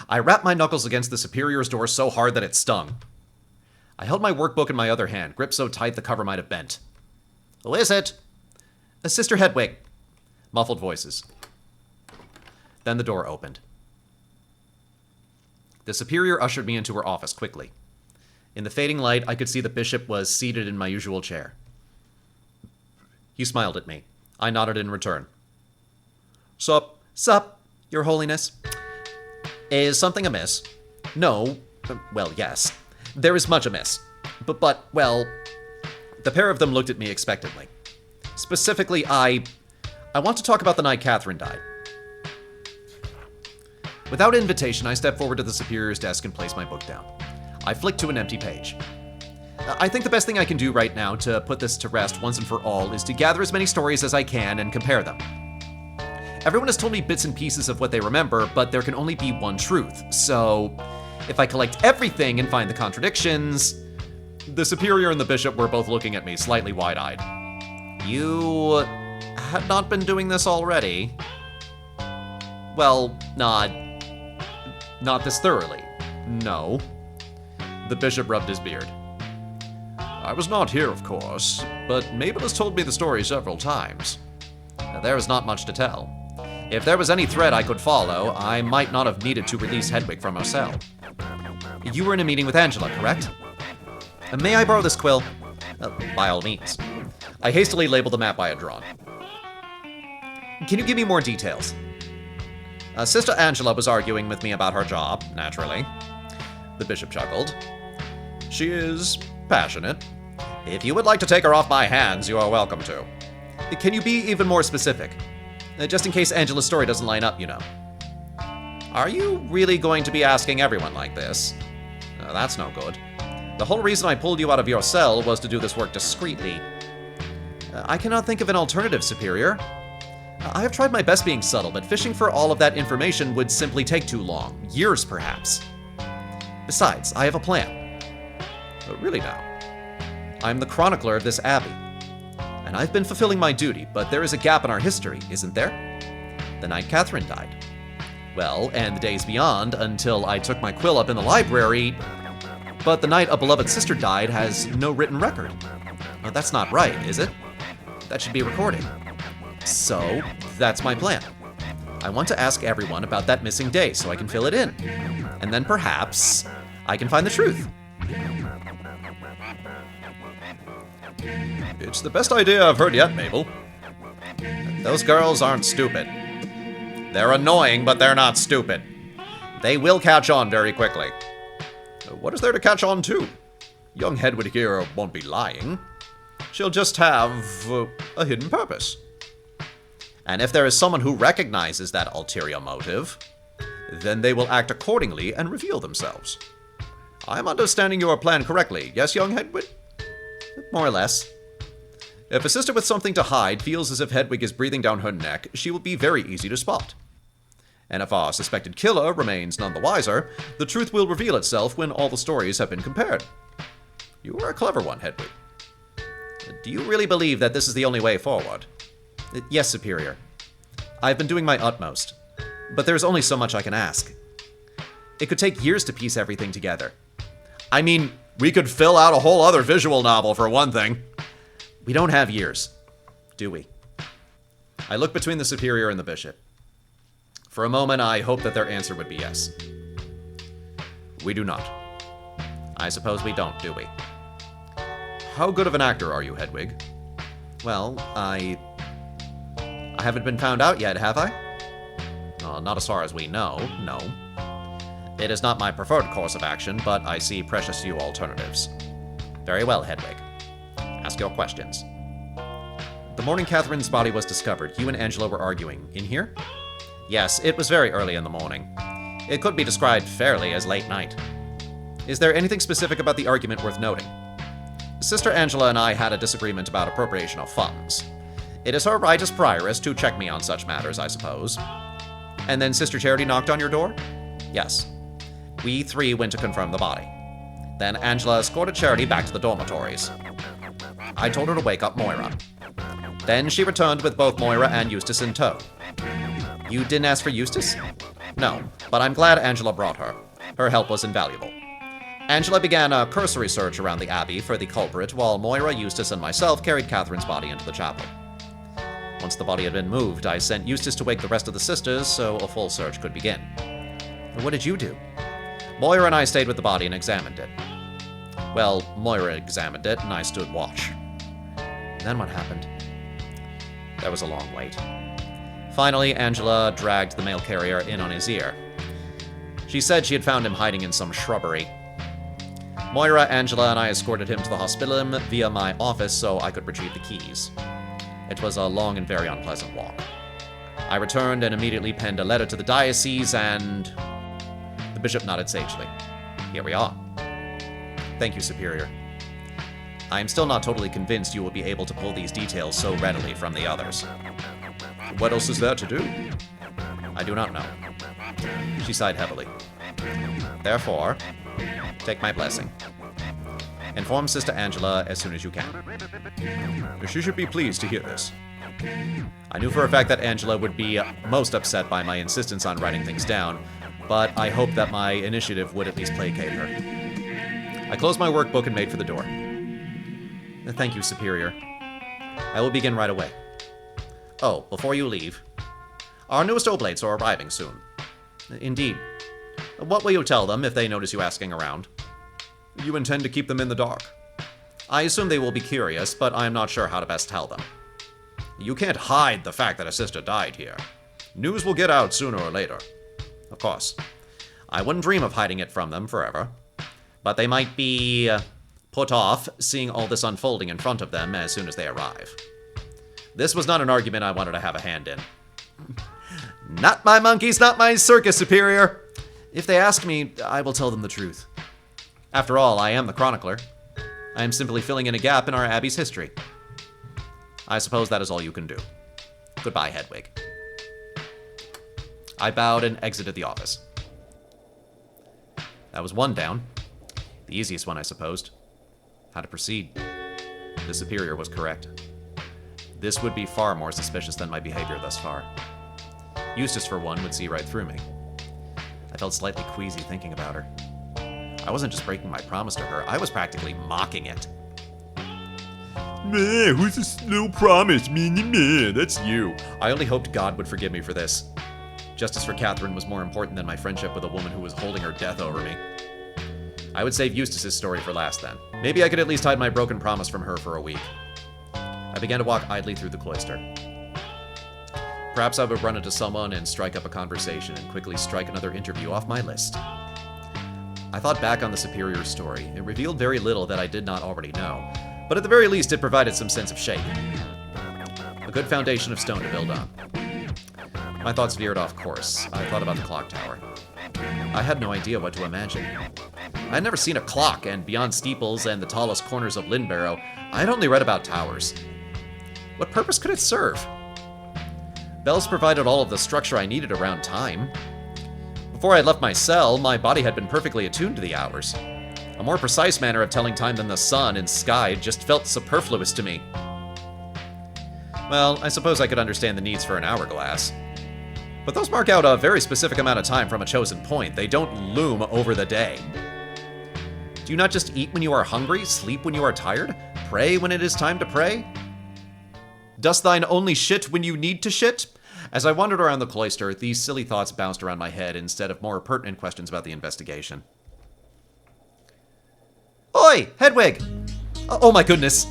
I rapped my knuckles against the Superior's door so hard that it stung. I held my workbook in my other hand, gripped so tight the cover might have bent. Who is it? Sister Hedwig. Muffled voices. Then the door opened. The Superior ushered me into her office quickly. In the fading light, I could see the bishop was seated in my usual chair. He smiled at me. I nodded in return. Sup? Sup, Your Holiness. Is something amiss? No. Well, yes. There is much amiss. But, well, the pair of them looked at me expectantly. Specifically, I want to talk about the night Catherine died. Without invitation, I stepped forward to the Superior's desk and placed my book down. I flicked to an empty page. I think the best thing I can do right now to put this to rest once and for all is to gather as many stories as I can and compare them. Everyone has told me bits and pieces of what they remember, but there can only be one truth. So, if I collect everything and find the contradictions... The Superior and the Bishop were both looking at me, slightly wide-eyed. You had not been doing this already? Well, not this thoroughly. No. The Bishop rubbed his beard. I was not here, of course, but Mabel has told me the story several times. There is not much to tell. If there was any thread I could follow, I might not have needed to release Hedwig from her cell. You were in a meeting with Angela, correct? May I borrow this quill? By all means. I hastily labeled the map I had drawn. Can you give me more details? Sister Angela was arguing with me about her job, naturally. The Bishop chuckled. She is passionate. If you would like to take her off my hands, you are welcome to. Can you be even more specific? Just in case Angela's story doesn't line up, you know. Are you really going to be asking everyone like this? That's no good. The whole reason I pulled you out of your cell was to do this work discreetly. I cannot think of an alternative, Superior. I have tried my best being subtle, but fishing for all of that information would simply take too long. Years, perhaps. Besides, I have a plan. Really now? I'm the chronicler of this abbey. And I've been fulfilling my duty, but there is a gap in our history, isn't there? The night Catherine died. Well, and the days beyond, until I took my quill up in the library. But the night a beloved sister died has no written record. Well, that's not right, is it? That should be recorded. So, that's my plan. I want to ask everyone about that missing day so I can fill it in. And then perhaps I can find the truth. It's the best idea I've heard yet, Mabel. Those girls aren't stupid. They're annoying, but they're not stupid. They will catch on very quickly. What is there to catch on to? Young Hedwig here won't be lying. She'll just have a hidden purpose. And if there is someone who recognizes that ulterior motive, then they will act accordingly and reveal themselves. I'm understanding your plan correctly, yes, young Hedwig? More or less. If a sister with something to hide feels as if Hedwig is breathing down her neck, she will be very easy to spot. And if our suspected killer remains none the wiser, the truth will reveal itself when all the stories have been compared. You are a clever one, Hedwig. Do you really believe that this is the only way forward? Yes, Superior. I've been doing my utmost, but there's only so much I can ask. It could take years to piece everything together. I mean, we could fill out a whole other visual novel for one thing. We don't have years, do we? I looked between the Superior and the Bishop. For a moment, I hoped that their answer would be yes. We do not. I suppose we don't, do we? How good of an actor are you, Hedwig? Well, I haven't been found out yet, have I? Not as far as we know, no. It is not my preferred course of action, but I see precious few alternatives. Very well, Hedwig. Ask your questions. The morning Catherine's body was discovered, you and Angela were arguing. In here? Yes, it was very early in the morning. It could be described fairly as late night. Is there anything specific about the argument worth noting? Sister Angela and I had a disagreement about appropriation of funds. It is her right as prioress to check me on such matters, I suppose. And then Sister Charity knocked on your door? Yes. We three went to confirm the body. Then Angela escorted Charity back to the dormitories. I told her to wake up Moira. Then she returned with both Moira and Eustace in tow. You didn't ask for Eustace? No, but I'm glad Angela brought her. Her help was invaluable. Angela began a cursory search around the Abbey for the culprit, while Moira, Eustace, and myself carried Catherine's body into the chapel. Once the body had been moved, I sent Eustace to wake the rest of the sisters so a full search could begin. What did you do? Moira and I stayed with the body and examined it. Well, Moira examined it, and I stood watch. Then what happened? There was a long wait. Finally, Angela dragged the mail carrier in on his ear. She said she had found him hiding in some shrubbery. Moira, Angela, and I escorted him to the hospital via my office so I could retrieve the keys. It was a long and very unpleasant walk. I returned and immediately penned a letter to the diocese, and the bishop nodded sagely. Here we are. Thank you, Superior. I am still not totally convinced you will be able to pull these details so readily from the others. What else is there to do? I do not know. She sighed heavily. Therefore, take my blessing. Inform Sister Angela as soon as you can. She should be pleased to hear this. I knew for a fact that Angela would be most upset by my insistence on writing things down, but I hoped that my initiative would at least placate her. I closed my workbook and made for the door. Thank you, Superior. I will begin right away. Oh, before you leave, our newest oblates are arriving soon. Indeed. What will you tell them if they notice you asking around? You intend to keep them in the dark. I assume they will be curious, but I am not sure how to best tell them. You can't hide the fact that a sister died here. News will get out sooner or later. Of course. I wouldn't dream of hiding it from them forever. But they might be put off seeing all this unfolding in front of them as soon as they arrive. This was not an argument I wanted to have a hand in. Not my monkeys, not my circus, Superior. If they ask me, I will tell them the truth. After all, I am the chronicler. I am simply filling in a gap in our Abbey's history. I suppose that is all you can do. Goodbye, Hedwig. I bowed and exited the office. That was one down. The easiest one, I supposed. How to proceed. The Superior was correct. This would be far more suspicious than my behavior thus far. Eustace, for one, would see right through me. I felt slightly queasy thinking about her. I wasn't just breaking my promise to her, I was practically mocking it. Meh, who's this little promise? Meh, that's you. I only hoped God would forgive me for this. Justice for Catherine was more important than my friendship with a woman who was holding her death over me. I would save Eustace's story for last then. Maybe I could at least hide my broken promise from her for a week. I began to walk idly through the cloister. Perhaps I would run into someone and strike up a conversation and quickly strike another interview off my list. I thought back on the Superior's story. It revealed very little that I did not already know, but at the very least it provided some sense of shape. A good foundation of stone to build on. My thoughts veered off course. I thought about the clock tower. I had no idea what to imagine. I had never seen a clock, and beyond steeples and the tallest corners of Lynbarrow, I had only read about towers. What purpose could it serve? Bells provided all of the structure I needed around time. Before I had left my cell, my body had been perfectly attuned to the hours. A more precise manner of telling time than the sun and sky just felt superfluous to me. Well, I suppose I could understand the needs for an hourglass. But those mark out a very specific amount of time from a chosen point. They don't loom over the day. Do you not just eat when you are hungry, sleep when you are tired, pray when it is time to pray? Dost thine only shit when you need to shit? As I wandered around the cloister, these silly thoughts bounced around my head instead of more pertinent questions about the investigation. Oi, Hedwig! Oh my goodness.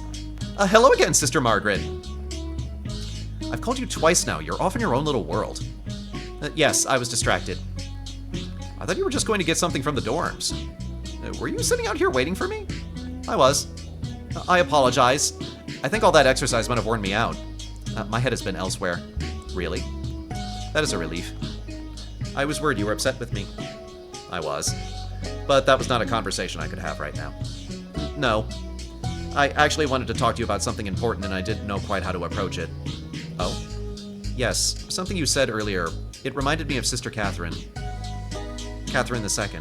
Hello again, Sister Margaret. I've called you twice now. You're off in your own little world. Yes, I was distracted. I thought you were just going to get something from the dorms. Were you sitting out here waiting for me? I was. I apologize. I think all that exercise might have worn me out. My head has been elsewhere. Really? That is a relief. I was worried you were upset with me. I was. But that was not a conversation I could have right now. No. I actually wanted to talk to you about something important and I didn't know quite how to approach it. Oh? Yes, something you said earlier. It reminded me of Sister Catherine. Catherine II.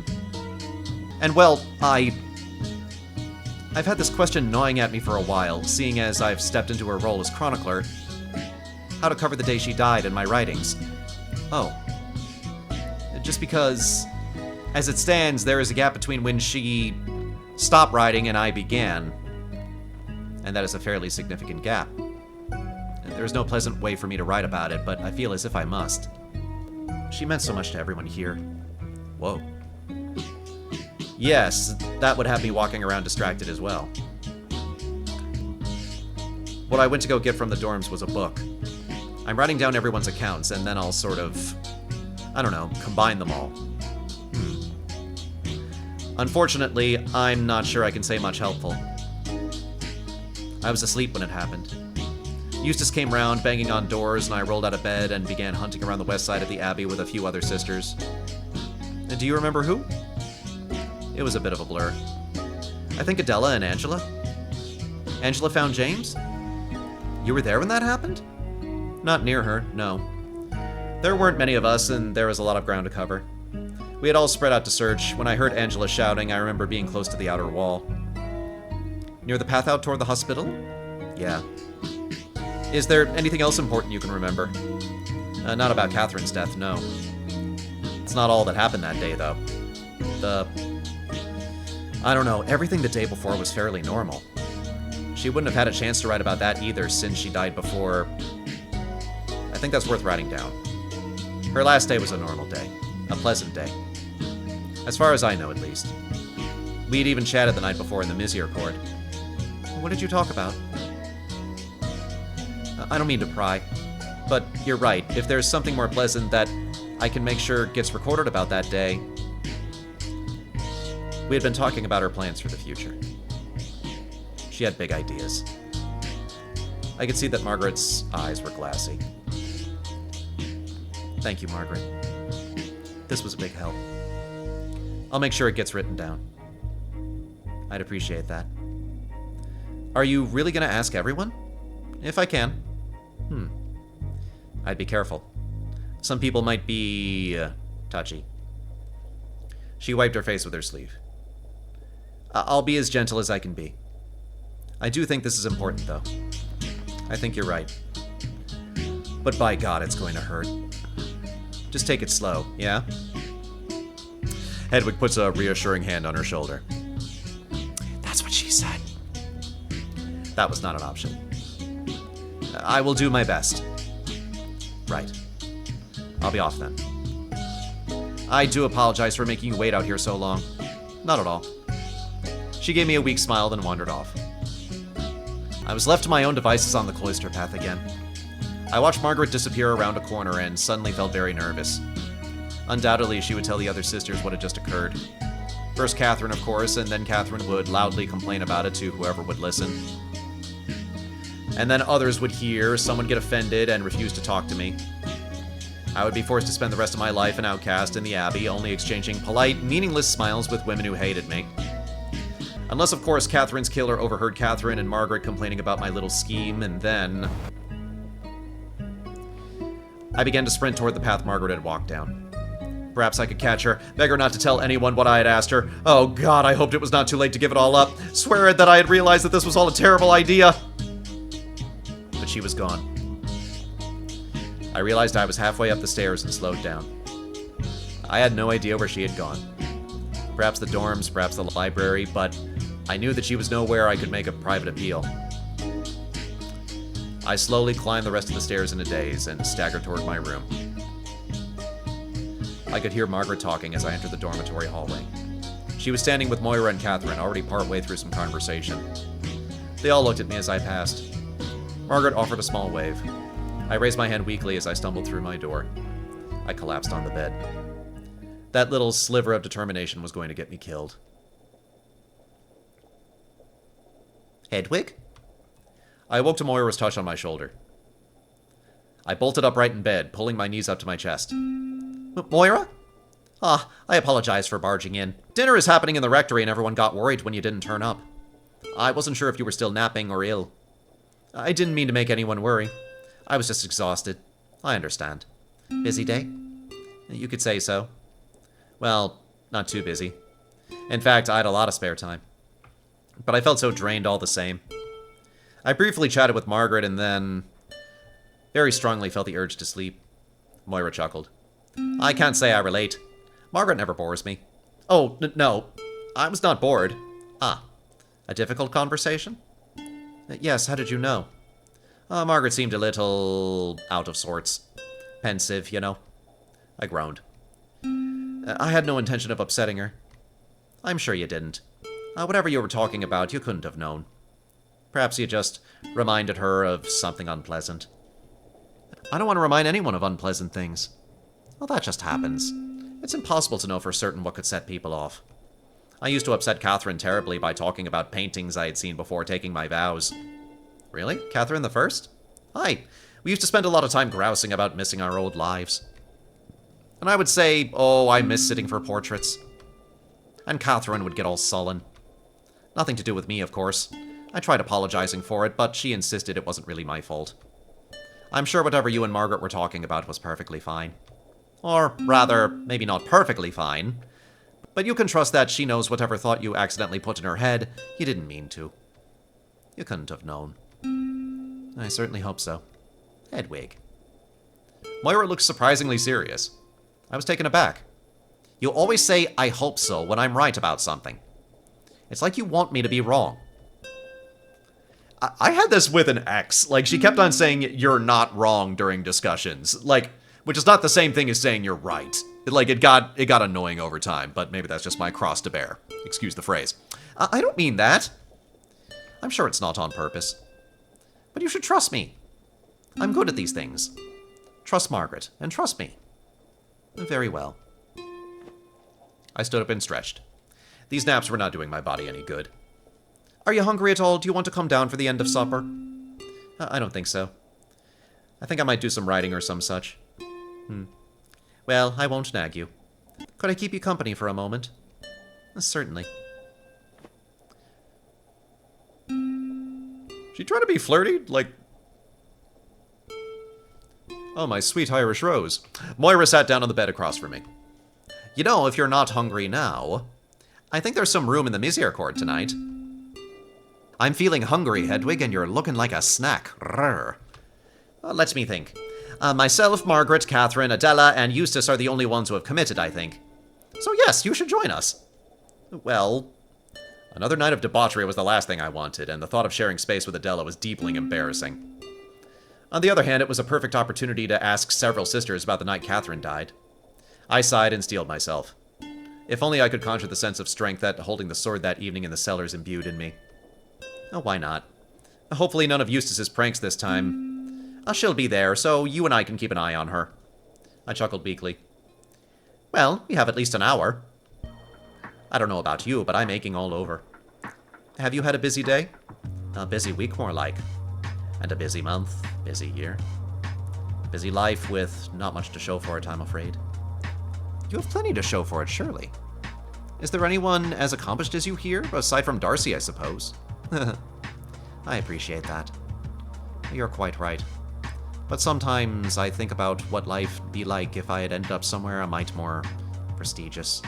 And well, I've had this question gnawing at me for a while, seeing as I've stepped into her role as chronicler. How to cover the day she died in my writings. Oh. just because, as it stands, there is a gap between when she stopped writing and I began. And that is a fairly significant gap. There is no pleasant way for me to write about it, but I feel as if I must. She meant so much to everyone here. Whoa. Yes, that would have me walking around distracted as well. What I went to go get from the dorms was a book. I'm writing down everyone's accounts, and then I'll sort of, I don't know, combine them all. Unfortunately, I'm not sure I can say much helpful. I was asleep when it happened. Eustace came round, banging on doors, and I rolled out of bed and began hunting around the west side of the Abbey with a few other sisters. And do you remember who? It was a bit of a blur. I think Adela and Angela. Angela found James? You were there when that happened? Not near her, no. There weren't many of us, and there was a lot of ground to cover. We had all spread out to search. When I heard Angela shouting, I remember being close to the outer wall. Near the path out toward the hospital? Yeah. Is there anything else important you can remember? Not about Catherine's death, no. It's not all that happened that day, though. I don't know, everything the day before was fairly normal. She wouldn't have had a chance to write about that either, since she died before... I think that's worth writing down. Her last day was a normal day. A pleasant day. As far as I know, at least. We'd even chatted the night before in the Misericorde. What did you talk about? I don't mean to pry, but you're right. If there's something more pleasant that I can make sure gets recorded about that day... We had been talking about her plans for the future. She had big ideas. I could see that Margaret's eyes were glassy. Thank you, Margaret. This was a big help. I'll make sure it gets written down. I'd appreciate that. Are you really going to ask everyone? If I can. I'd be careful. Some people might be... touchy. She wiped her face with her sleeve. I'll be as gentle as I can be. I do think this is important, though. I think you're right. But by God, it's going to hurt. Just take it slow, yeah? Hedwig puts a reassuring hand on her shoulder. That's what she said. That was not an option. I will do my best. Right. I'll be off then. I do apologize for making you wait out here so long. Not at all. She gave me a weak smile, then wandered off. I was left to my own devices on the cloister path again. I watched Margaret disappear around a corner and suddenly felt very nervous. Undoubtedly, she would tell the other sisters what had just occurred. First Catherine, of course, and then Catherine would loudly complain about it to whoever would listen. And then others would hear, some would get offended and refuse to talk to me. I would be forced to spend the rest of my life an outcast in the Abbey, only exchanging polite, meaningless smiles with women who hated me. Unless, of course, Catherine's killer overheard Catherine and Margaret complaining about my little scheme, and then... I began to sprint toward the path Margaret had walked down. Perhaps I could catch her, beg her not to tell anyone what I had asked her. Oh God, I hoped it was not too late to give it all up. Swear it that I had realized that this was all a terrible idea. But she was gone. I realized I was halfway up the stairs and slowed down. I had no idea where she had gone. Perhaps the dorms, perhaps the library, but I knew that she was nowhere I could make a private appeal. I slowly climbed the rest of the stairs in a daze and staggered toward my room. I could hear Margaret talking as I entered the dormitory hallway. She was standing with Moira and Catherine, already partway through some conversation. They all looked at me as I passed. Margaret offered a small wave. I raised my hand weakly as I stumbled through my door. I collapsed on the bed. That little sliver of determination was going to get me killed. Hedwig? I awoke to Moira's touch on my shoulder. I bolted upright in bed, pulling my knees up to my chest. Moira? I apologize for barging in. Dinner is happening in the rectory and everyone got worried when you didn't turn up. I wasn't sure if you were still napping or ill. I didn't mean to make anyone worry. I was just exhausted. I understand. Busy day? You could say so. Well, not too busy. In fact, I had a lot of spare time. But I felt so drained all the same. I briefly chatted with Margaret and then... very strongly felt the urge to sleep. Moira chuckled. I can't say I relate. Margaret never bores me. Oh, no. I was not bored. Ah. A difficult conversation? Yes, how did you know? Margaret seemed a little out of sorts. Pensive, you know. I groaned. I had no intention of upsetting her. I'm sure you didn't. Whatever you were talking about, you couldn't have known. Perhaps you just reminded her of something unpleasant. I don't want to remind anyone of unpleasant things. Well, that just happens. It's impossible to know for certain what could set people off. I used to upset Catherine terribly by talking about paintings I had seen before taking my vows. Really? Catherine the First? Aye. We used to spend a lot of time grousing about missing our old lives. And I would say, oh, I miss sitting for portraits. And Catherine would get all sullen. Nothing to do with me, of course. I tried apologizing for it, but she insisted it wasn't really my fault. I'm sure whatever you and Margaret were talking about was perfectly fine. Or rather, maybe not perfectly fine. But you can trust that she knows whatever thought you accidentally put in her head, you didn't mean to. You couldn't have known. I certainly hope so. Hedwig. Moira looked surprisingly serious. I was taken aback. You always say, I hope so, when I'm right about something. It's like you want me to be wrong. I had this with an ex. Like, she kept on saying, you're not wrong during discussions. Like, which is not the same thing as saying you're right. Like, it got annoying over time, but maybe that's just my cross to bear. Excuse the phrase. I don't mean that. I'm sure it's not on purpose. But you should trust me. I'm good at these things. Trust Margaret, and trust me. Very well. I stood up and stretched. These naps were not doing my body any good. Are you hungry at all? Do you want to come down for the end of supper? I don't think so. I think I might do some writing or some such. Well, I won't nag you. Could I keep you company for a moment? Certainly. She trying to be flirty? Like... Oh, my sweet Irish rose. Moira sat down on the bed across from me. You know, if you're not hungry now, I think there's some room in the Misericorde tonight. I'm feeling hungry, Hedwig, and you're looking like a snack. Let me think. Myself, Margaret, Catherine, Adela, and Eustace are the only ones who have committed, I think. So yes, you should join us. Well, another night of debauchery was the last thing I wanted, and the thought of sharing space with Adela was deeply embarrassing. On the other hand, it was a perfect opportunity to ask several sisters about the night Catherine died. I sighed and steeled myself. If only I could conjure the sense of strength that holding the sword that evening in the cellars imbued in me. Oh, why not? Hopefully none of Eustace's pranks this time. She'll be there, so you and I can keep an eye on her. I chuckled weakly. Well, we have at least an hour. I don't know about you, but I'm aching all over. Have you had a busy day? A busy week, more like. And a busy month, busy year. Busy life with not much to show for it, I'm afraid. You have plenty to show for it, surely. Is there anyone as accomplished as you here, aside from Darcy, I suppose? I appreciate that. You're quite right. But sometimes I think about what life'd be like if I had ended up somewhere a mite more prestigious.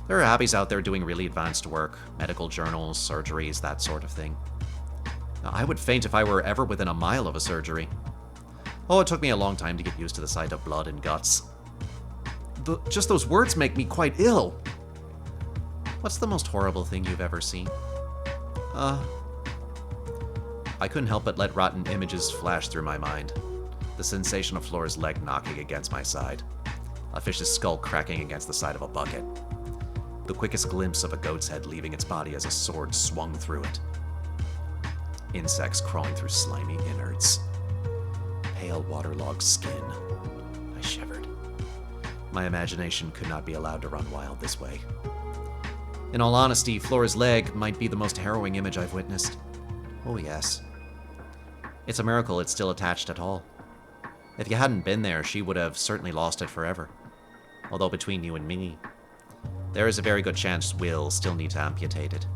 There are abbeys out there doing really advanced work, medical journals, surgeries, that sort of thing. Now, I would faint if I were ever within a mile of a surgery. Oh, it took me a long time to get used to the sight of blood and guts. Just those words make me quite ill. What's the most horrible thing you've ever seen? I couldn't help but let rotten images flash through my mind. The sensation of Flora's leg knocking against my side. A fish's skull cracking against the side of a bucket. The quickest glimpse of a goat's head leaving its body as a sword swung through it. Insects crawling through slimy innards. Pale waterlogged skin. I shivered. My imagination could not be allowed to run wild this way. In all honesty, Flora's leg might be the most harrowing image I've witnessed. Oh yes. It's a miracle it's still attached at all. If you hadn't been there, she would have certainly lost it forever. Although between you and me, there is a very good chance we'll still need to amputate it.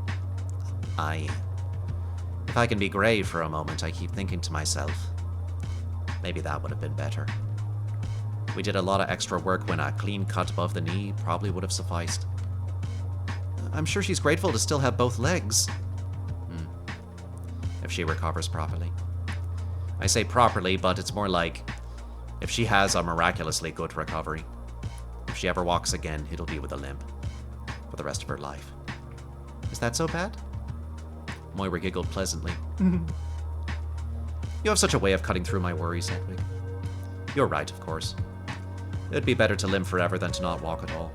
If I can be grave for a moment, I keep thinking to myself, maybe that would have been better. We did a lot of extra work when a clean cut above the knee probably would have sufficed. I'm sure she's grateful to still have both legs. If she recovers properly. I say properly, but it's more like if she has a miraculously good recovery. If she ever walks again, it'll be with a limp. For the rest of her life. Is that so bad? Moira giggled pleasantly. You have such a way of cutting through my worries, Hedwig. You're right, of course. It'd be better to limp forever than to not walk at all.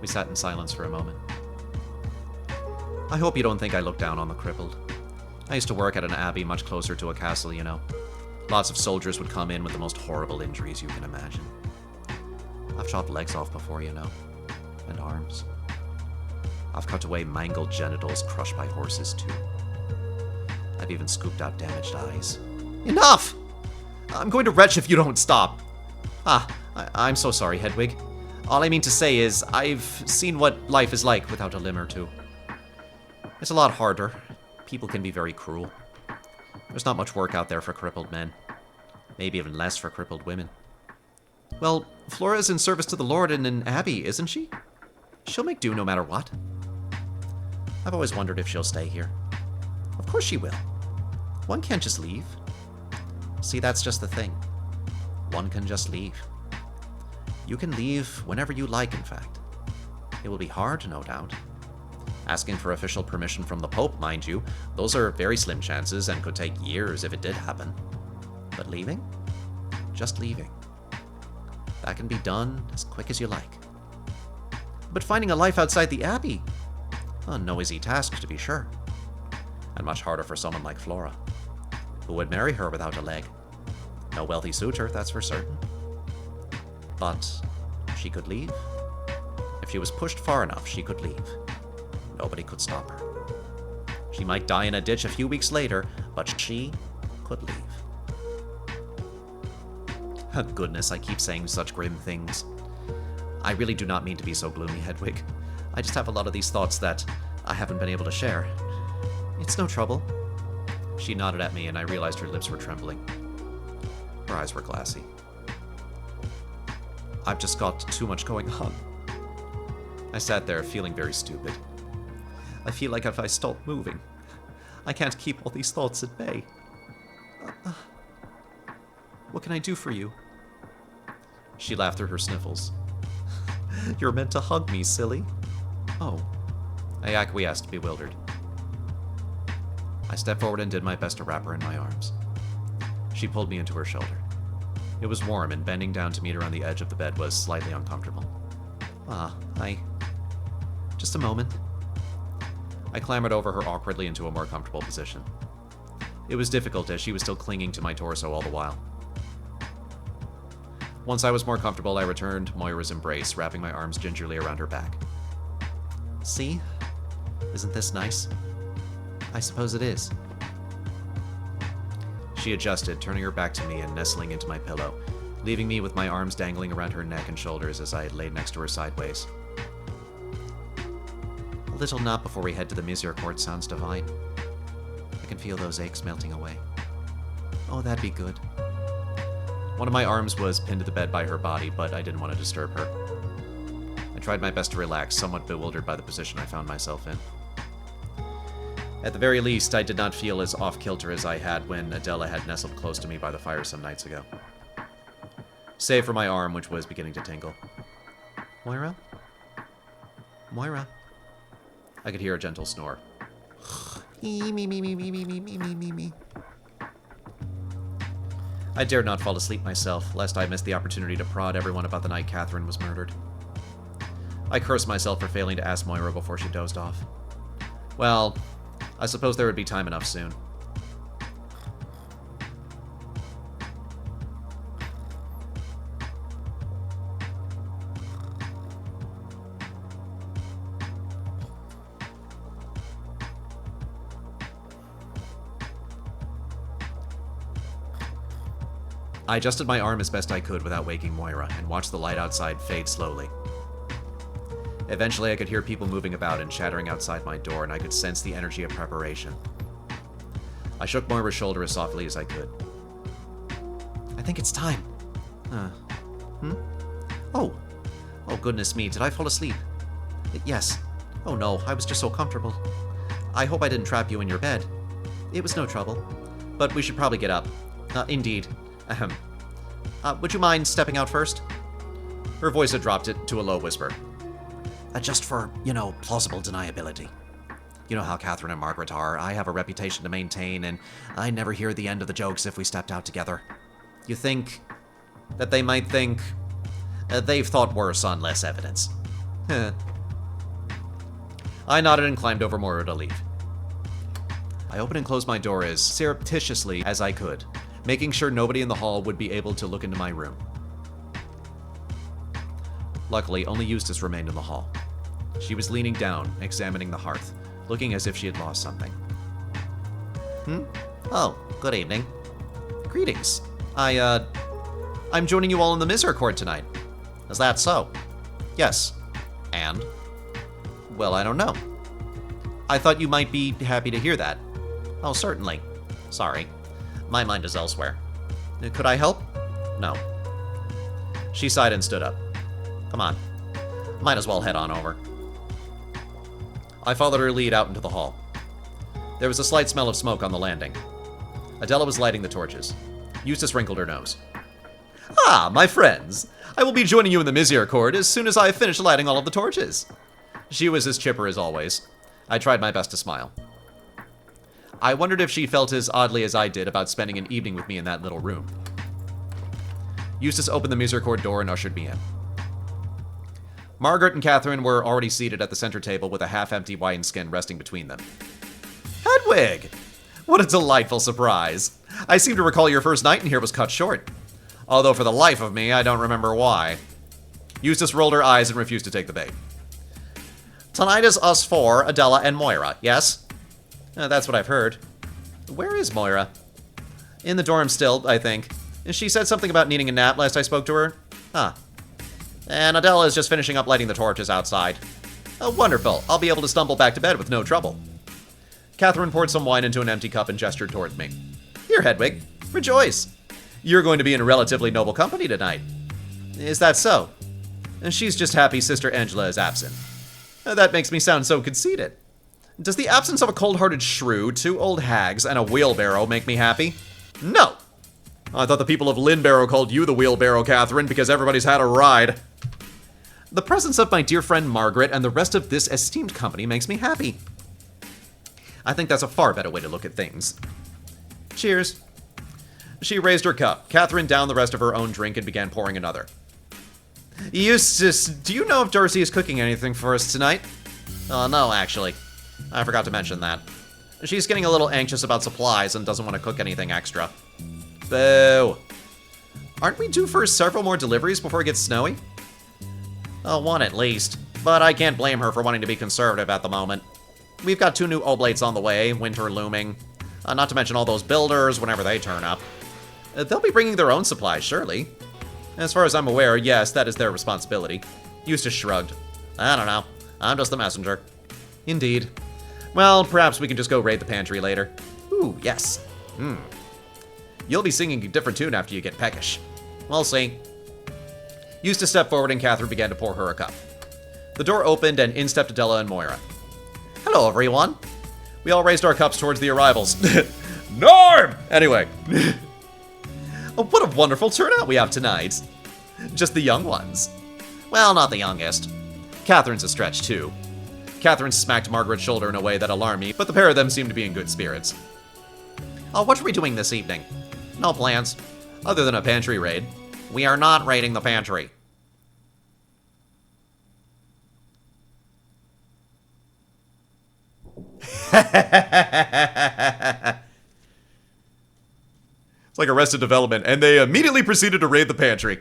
We sat in silence for a moment. I hope you don't think I look down on the crippled. I used to work at an abbey much closer to a castle, you know. Lots of soldiers would come in with the most horrible injuries you can imagine. I've chopped legs off before, you know. And arms. I've cut away mangled genitals crushed by horses, too. I've even scooped out damaged eyes. Enough! I'm going to retch if you don't stop. I'm so sorry, Hedwig. All I mean to say is, I've seen what life is like without a limb or two. It's a lot harder. People can be very cruel. There's not much work out there for crippled men. Maybe even less for crippled women. Well, Flora is in service to the Lord in an abbey, isn't she? She'll make do no matter what. I've always wondered if she'll stay here. Of course she will. One can't just leave. See, that's just the thing. One can just leave. You can leave whenever you like, in fact. It will be hard, no doubt. Asking for official permission from the Pope, mind you, those are very slim chances and could take years if it did happen. But leaving? Just leaving. That can be done as quick as you like. But finding a life outside the Abbey? No easy task, to be sure. And much harder for someone like Flora. Who would marry her without a leg? No wealthy suitor, that's for certain. But she could leave. If she was pushed far enough, she could leave. Nobody could stop her. She might die in a ditch a few weeks later, but she could leave. Goodness, I keep saying such grim things. I really do not mean to be so gloomy, Hedwig. I just have a lot of these thoughts that I haven't been able to share. It's no trouble. She nodded at me, and I realized her lips were trembling. Her eyes were glassy. I've just got too much going on. I sat there feeling very stupid. I feel like if I stop moving, I can't keep all these thoughts at bay. What can I do for you? She laughed through her sniffles. You're meant to hug me, silly. Oh. I acquiesced, bewildered. I stepped forward and did my best to wrap her in my arms. She pulled me into her shoulder. It was warm, and bending down to meet her on the edge of the bed was slightly uncomfortable. Just a moment. I clambered over her awkwardly into a more comfortable position. It was difficult, as she was still clinging to my torso all the while. Once I was more comfortable, I returned Moira's embrace, wrapping my arms gingerly around her back. See? Isn't this nice? I suppose it is. She adjusted, turning her back to me and nestling into my pillow, leaving me with my arms dangling around her neck and shoulders as I laid next to her sideways. A little nap before we head to the Misericorde sounds divine. I can feel those aches melting away. Oh, that'd be good. One of my arms was pinned to the bed by her body, but I didn't want to disturb her. I tried my best to relax, somewhat bewildered by the position I found myself in. At the very least, I did not feel as off-kilter as I had when Adela had nestled close to me by the fire some nights ago. Save for my arm, which was beginning to tingle. Moira? Moira? I could hear a gentle snore. Me. I dared not fall asleep myself, lest I miss the opportunity to prod everyone about the night Catherine was murdered. I cursed myself for failing to ask Moira before she dozed off. Well, I suppose there would be time enough soon. I adjusted my arm as best I could without waking Moira, and watched the light outside fade slowly. Eventually, I could hear people moving about and chattering outside my door, and I could sense the energy of preparation. I shook Moira's shoulder as softly as I could. I think it's time. Oh, goodness me, did I fall asleep? Yes. Oh no, I was just so comfortable. I hope I didn't trap you in your bed. It was no trouble. But we should probably get up. Indeed. Would you mind stepping out first? Her voice had dropped it to a low whisper. Just for, plausible deniability. You know how Catherine and Margaret are. I have a reputation to maintain, and I never hear the end of the jokes if we stepped out together. You think that they might think they've thought worse on less evidence? I nodded and climbed over Moira to leave. I opened and closed my door as surreptitiously as I could, making sure nobody in the hall would be able to look into my room. Luckily, only Eustace remained in the hall. She was leaning down, examining the hearth, looking as if she had lost something. Oh, good evening. Greetings. I'm joining you all in the Misericorde tonight. Is that so? Yes. And? Well, I don't know. I thought you might be happy to hear that. Oh, certainly. Sorry. My mind is elsewhere. Could I help? No. She sighed and stood up. Come on. Might as well head on over. I followed her lead out into the hall. There was a slight smell of smoke on the landing. Adela was lighting the torches. Eustace wrinkled her nose. Ah, my friends. I will be joining you in the Misericorde as soon as I have finished lighting all of the torches. She was as chipper as always. I tried my best to smile. I wondered if she felt as oddly as I did about spending an evening with me in that little room. Eustace opened the Misericorde door and ushered me in. Margaret and Catherine were already seated at the center table with a half-empty wineskin resting between them. Hedwig! What a delightful surprise. I seem to recall your first night in here was cut short. Although for the life of me, I don't remember why. Eustace rolled her eyes and refused to take the bait. Tonight is us four, Adela and Moira, yes? That's what I've heard. Where is Moira? In the dorm still, I think. She said something about needing a nap last I spoke to her. Huh. And Adela is just finishing up lighting the torches outside. Oh, wonderful. I'll be able to stumble back to bed with no trouble. Catherine poured some wine into an empty cup and gestured toward me. Here, Hedwig. Rejoice. You're going to be in a relatively noble company tonight. Is that so? She's just happy Sister Angela is absent. That makes me sound so conceited. Does the absence of a cold-hearted shrew, 2 old hags, and a wheelbarrow make me happy? No! I thought the people of Lynbarrow called you the wheelbarrow, Catherine, because everybody's had a ride. The presence of my dear friend Margaret and the rest of this esteemed company makes me happy. I think that's a far better way to look at things. Cheers. She raised her cup. Catherine downed the rest of her own drink and began pouring another. Eustace, do you know if Darcy is cooking anything for us tonight? No, actually. I forgot to mention that. She's getting a little anxious about supplies and doesn't want to cook anything extra. Boo. Aren't we due for several more deliveries before it gets snowy? One at least. But I can't blame her for wanting to be conservative at the moment. We've got 2 new oblates on the way, winter looming. Not to mention all those builders whenever they turn up. They'll be bringing their own supplies, surely. As far as I'm aware, yes, that is their responsibility. Eustace shrugged. I don't know. I'm just the messenger. Indeed. Well, perhaps we can just go raid the pantry later. Ooh, yes. You'll be singing a different tune after you get peckish. We'll see. Eustace stepped forward and Catherine began to pour her a cup. The door opened and in stepped Adela and Moira. Hello, everyone. We all raised our cups towards the arrivals. Norm! Anyway. Oh, what a wonderful turnout we have tonight. Just the young ones. Well, not the youngest. Catherine's a stretch, too. Catherine smacked Margaret's shoulder in a way that alarmed me, but the pair of them seemed to be in good spirits. What are we doing this evening? No plans. Other than a pantry raid. We are not raiding the pantry. It's like Arrested Development, and they immediately proceeded to raid the pantry.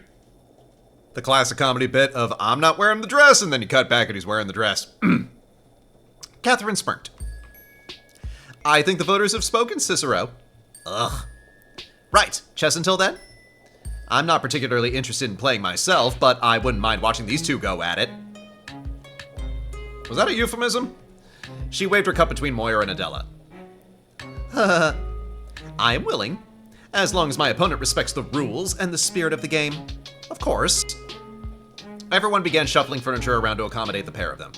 The classic comedy bit of, I'm not wearing the dress, and then you cut back and he's wearing the dress. Catherine smirked. I think the voters have spoken, Cicero. Ugh. Right, chess until then? I'm not particularly interested in playing myself, but I wouldn't mind watching these two go at it. Was that a euphemism? She waved her cup between Moira and Adela. I am willing, as long as my opponent respects the rules and the spirit of the game. Of course. Everyone began shuffling furniture around to accommodate the pair of them.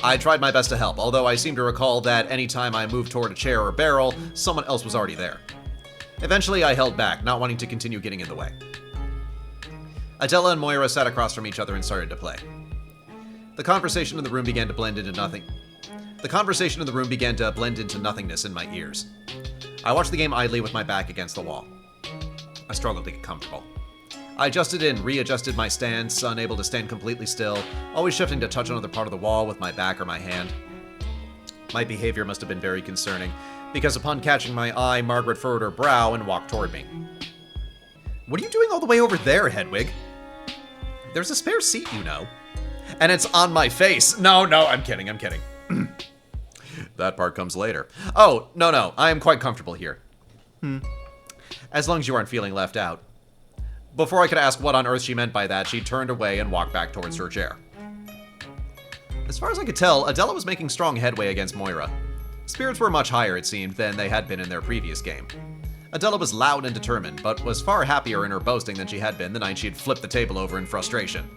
I tried my best to help, although I seem to recall that any time I moved toward a chair or barrel, someone else was already there. Eventually, I held back, not wanting to continue getting in the way. Adela and Moira sat across from each other and started to play. The conversation in the room began to blend into nothingness in my ears. I watched the game idly with my back against the wall. I struggled to get comfortable. I adjusted and readjusted my stance, unable to stand completely still, always shifting to touch another part of the wall with my back or my hand. My behavior must have been very concerning, because upon catching my eye, Margaret furrowed her brow and walked toward me. "What are you doing all the way over there, Hedwig?" "There's a spare seat, you know." "And it's on my face." No, I'm kidding. That part comes later. "Oh, no, I am quite comfortable here." As long as you aren't feeling left out." Before I could ask what on earth she meant by that, she turned away and walked back towards her chair. As far as I could tell, Adela was making strong headway against Moira. Spirits were much higher, it seemed, than they had been in their previous game. Adela was loud and determined, but was far happier in her boasting than she had been the night she had flipped the table over in frustration.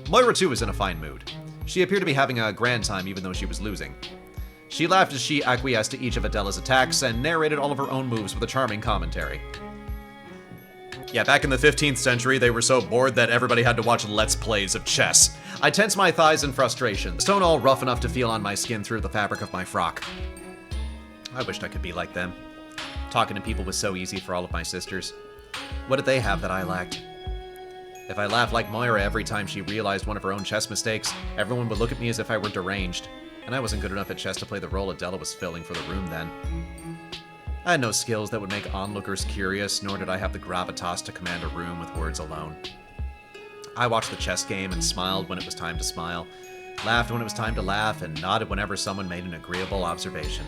Moira, too, was in a fine mood. She appeared to be having a grand time even though she was losing. She laughed as she acquiesced to each of Adela's attacks and narrated all of her own moves with a charming commentary. Yeah, back in the 15th century, they were so bored that everybody had to watch Let's Plays of chess. I tensed my thighs in frustration, the stone all rough enough to feel on my skin through the fabric of my frock. I wished I could be like them. Talking to people was so easy for all of my sisters. What did they have that I lacked? If I laughed like Moira every time she realized one of her own chess mistakes, everyone would look at me as if I were deranged. And I wasn't good enough at chess to play the role Adela was filling for the room then. I had no skills that would make onlookers curious, nor did I have the gravitas to command a room with words alone. I watched the chess game and smiled when it was time to smile, laughed when it was time to laugh, and nodded whenever someone made an agreeable observation.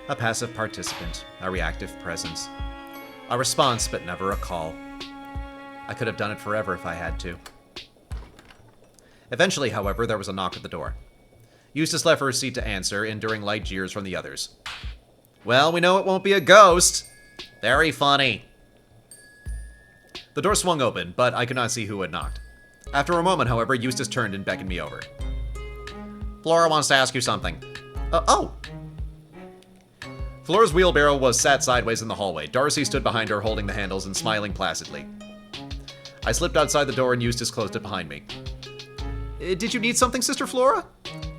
A passive participant, a reactive presence. A response, but never a call. I could have done it forever if I had to. Eventually, however, there was a knock at the door. Eustace left her seat to answer, enduring light jeers from the others. "Well, we know it won't be a ghost." "Very funny." The door swung open, but I could not see who had knocked. After a moment, however, Eustace turned and beckoned me over. "Flora wants to ask you something." Oh! Flora's wheelbarrow was sat sideways in the hallway. Darcy stood behind her, holding the handles and smiling placidly. I slipped outside the door and Eustace closed it behind me. "Did you need something, Sister Flora?"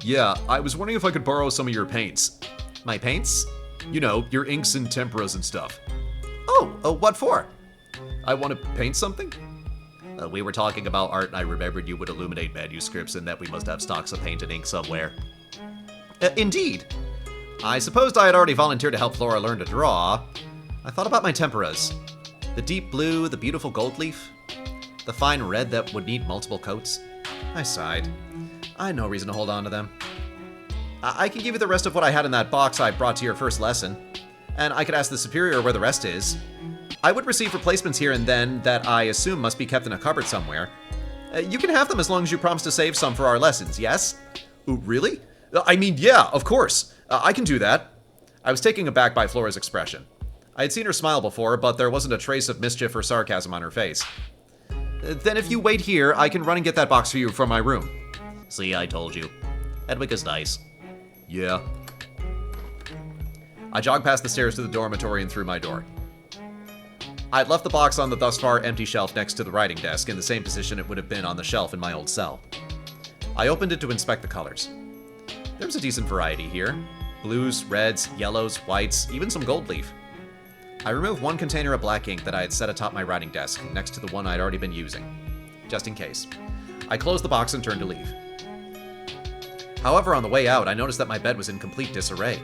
"Yeah, I was wondering if I could borrow some of your paints." "My paints?" "You know, your inks and temperas and stuff." Oh, what for?" "I want to paint something." We were talking about art and I remembered you would illuminate manuscripts and that we must have stocks of paint and ink somewhere. Indeed. I supposed I had already volunteered to help Flora learn to draw. I thought about my temperas. The deep blue, the beautiful gold leaf, the fine red that would need multiple coats. I sighed. I had no reason to hold on to them. I can give you the rest of what I had in that box I brought to your first lesson, and I could ask the superior where the rest is. I would receive replacements here and then that I assume must be kept in a cupboard somewhere. You can have them as long as you promise to save some for our lessons, yes? Ooh, really? I mean, yeah, of course. I can do that. I was taken aback by Flora's expression. I had seen her smile before, but there wasn't a trace of mischief or sarcasm on her face. Then if you wait here, I can run and get that box for you from my room. See, I told you. Hedwig is nice. Yeah. I jogged past the stairs to the dormitory and through my door. I'd left the box on the thus far empty shelf next to the writing desk, in the same position it would have been on the shelf in my old cell. I opened it to inspect the colors. There was a decent variety here. Blues, reds, yellows, whites, even some gold leaf. I removed one container of black ink that I had set atop my writing desk, next to the one I'd already been using, just in case. I closed the box and turned to leave. However, on the way out, I noticed that my bed was in complete disarray.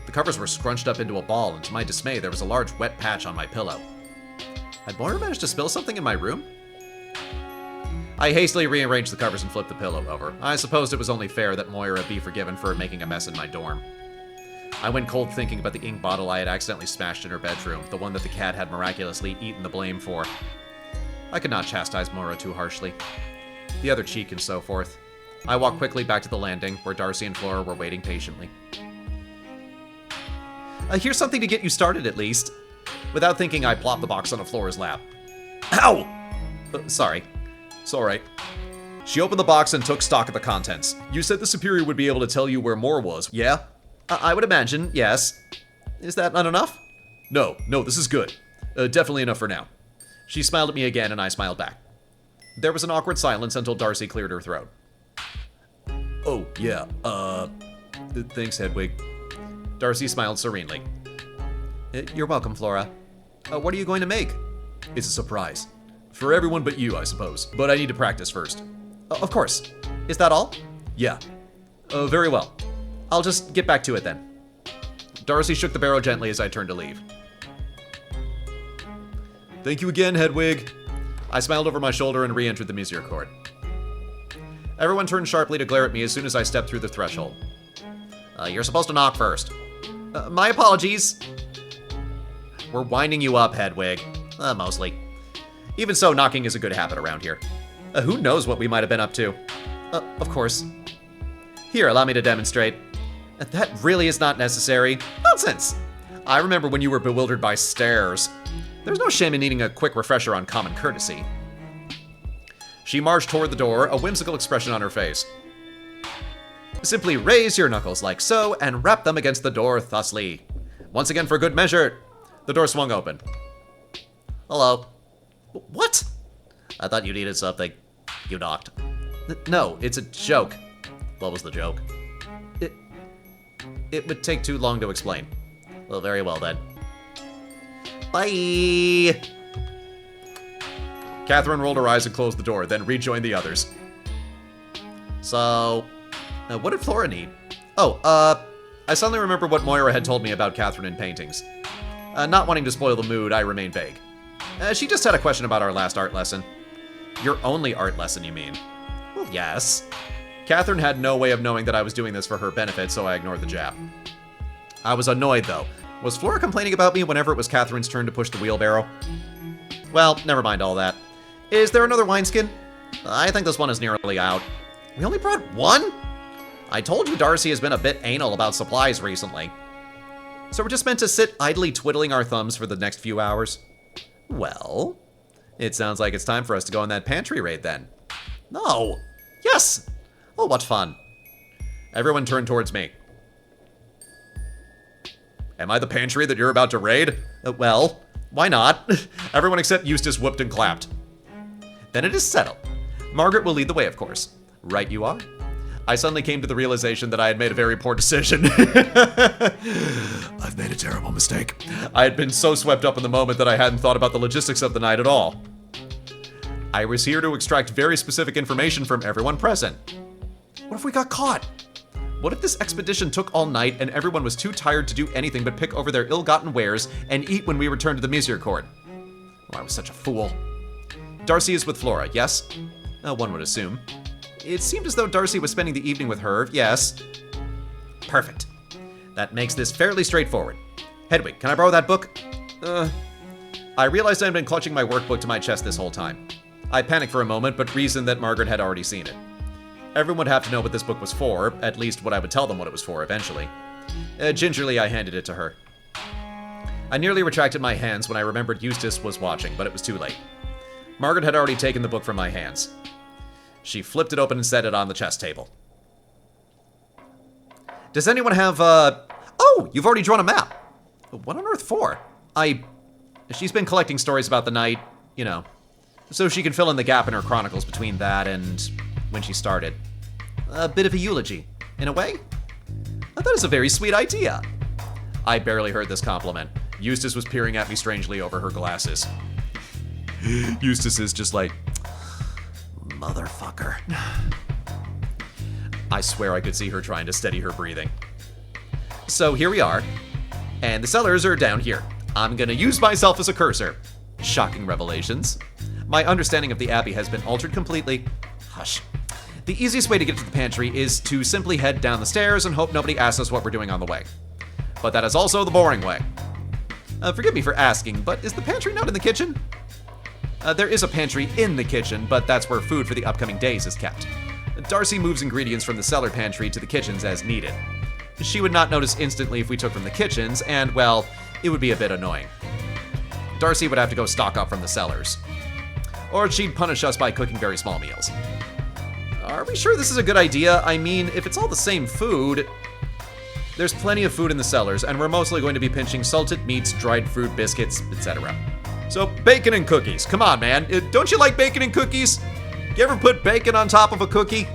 The covers were scrunched up into a ball, and to my dismay, there was a large wet patch on my pillow. Had Moira managed to spill something in my room? I hastily rearranged the covers and flipped the pillow over. I supposed it was only fair that Moira be forgiven for making a mess in my dorm. I went cold thinking about the ink bottle I had accidentally smashed in her bedroom, the one that the cat had miraculously eaten the blame for. I could not chastise Moira too harshly. The other cheek and so forth. I walked quickly back to the landing, where Darcy and Flora were waiting patiently. Here's something to get you started, at least. Without thinking, I plopped the box on Flora's lap. Ow! Sorry. It's alright. She opened the box and took stock of the contents. You said the superior would be able to tell you where more was, yeah? I would imagine, yes. Is that not enough? No, this is good. Definitely enough for now. She smiled at me again, and I smiled back. There was an awkward silence until Darcy cleared her throat. Oh, yeah, thanks, Hedwig. Darcy smiled serenely. You're welcome, Flora. What are you going to make? It's a surprise. For everyone but you, I suppose. But I need to practice first. Of course. Is that all? Yeah. Very well. I'll just get back to it then. Darcy shook the barrow gently as I turned to leave. Thank you again, Hedwig. I smiled over my shoulder and re-entered the Misericorde. Everyone turned sharply to glare at me as soon as I stepped through the threshold. You're supposed to knock first. My apologies. We're winding you up, Hedwig. Mostly. Even so, knocking is a good habit around here. Who knows what we might have been up to? Of course. Here, allow me to demonstrate. That really is not necessary. Nonsense! I remember when you were bewildered by stairs. There's no shame in needing a quick refresher on common courtesy. She marched toward the door, a whimsical expression on her face. Simply raise your knuckles like so, and rap them against the door thusly. Once again for good measure. The door swung open. Hello. What? I thought you needed something. You knocked. No, it's a joke. What was the joke? It would take too long to explain. Well, very well then. Bye! Catherine rolled her eyes and closed the door, then rejoined the others. So, what did Flora need? Oh, I suddenly remember what Moira had told me about Catherine in paintings. Not wanting to spoil the mood, I remained vague. She just had a question about our last art lesson. Your only art lesson, you mean? Well, yes. Catherine had no way of knowing that I was doing this for her benefit, so I ignored the jab. I was annoyed, though. Was Flora complaining about me whenever it was Catherine's turn to push the wheelbarrow? Well, never mind all that. Is there another wineskin? I think this one is nearly out. We only brought one? I told you Darcy has been a bit anal about supplies recently. So we're just meant to sit idly twiddling our thumbs for the next few hours? Well, it sounds like it's time for us to go on that pantry raid then. No. Yes. Oh, what fun. Everyone turned towards me. Am I the pantry that you're about to raid? Well, why not? Everyone except Eustace whooped and clapped. Then it is settled. Margaret will lead the way, of course. Right you are. I suddenly came to the realization that I had made a very poor decision. I've made a terrible mistake. I had been so swept up in the moment that I hadn't thought about the logistics of the night at all. I was here to extract very specific information from everyone present. What if we got caught? What if this expedition took all night and everyone was too tired to do anything but pick over their ill-gotten wares and eat when we returned to the Misericorde? Oh, I was such a fool. Darcy is with Flora, yes? One would assume. It seemed as though Darcy was spending the evening with her, yes. Perfect. That makes this fairly straightforward. Hedwig, can I borrow that book? I realized I had been clutching my workbook to my chest this whole time. I panicked for a moment, but reasoned that Margaret had already seen it. Everyone would have to know what this book was for, at least what I would tell them what it was for eventually. Gingerly, I handed it to her. I nearly retracted my hands when I remembered Eustace was watching, but it was too late. Margaret had already taken the book from my hands. She flipped it open and set it on the chess table. Does anyone have, Oh, you've already drawn a map. What on earth for? She's been collecting stories about the night, you know, so she can fill in the gap in her chronicles between that and when she started. A bit of a eulogy, in a way. That is a very sweet idea. I barely heard this compliment. Eustace was peering at me strangely over her glasses. Eustace is just like, motherfucker. I swear I could see her trying to steady her breathing. So here we are, and the cellars are down here. I'm gonna use myself as a cursor. Shocking revelations. My understanding of the Abbey has been altered completely. Hush. The easiest way to get to the pantry is to simply head down the stairs and hope nobody asks us what we're doing on the way. But that is also the boring way. Forgive me for asking, but is the pantry not in the kitchen? There is a pantry in the kitchen, but that's where food for the upcoming days is kept. Darcy moves ingredients from the cellar pantry to the kitchens as needed. She would not notice instantly if we took from the kitchens, and, well, it would be a bit annoying. Darcy would have to go stock up from the cellars. Or she'd punish us by cooking very small meals. Are we sure this is a good idea? I mean, if it's all the same food... There's plenty of food in the cellars, and we're mostly going to be pinching salted meats, dried fruit, biscuits, etc. So, bacon and cookies. Come on, man. Don't you like bacon and cookies? You ever put bacon on top of a cookie?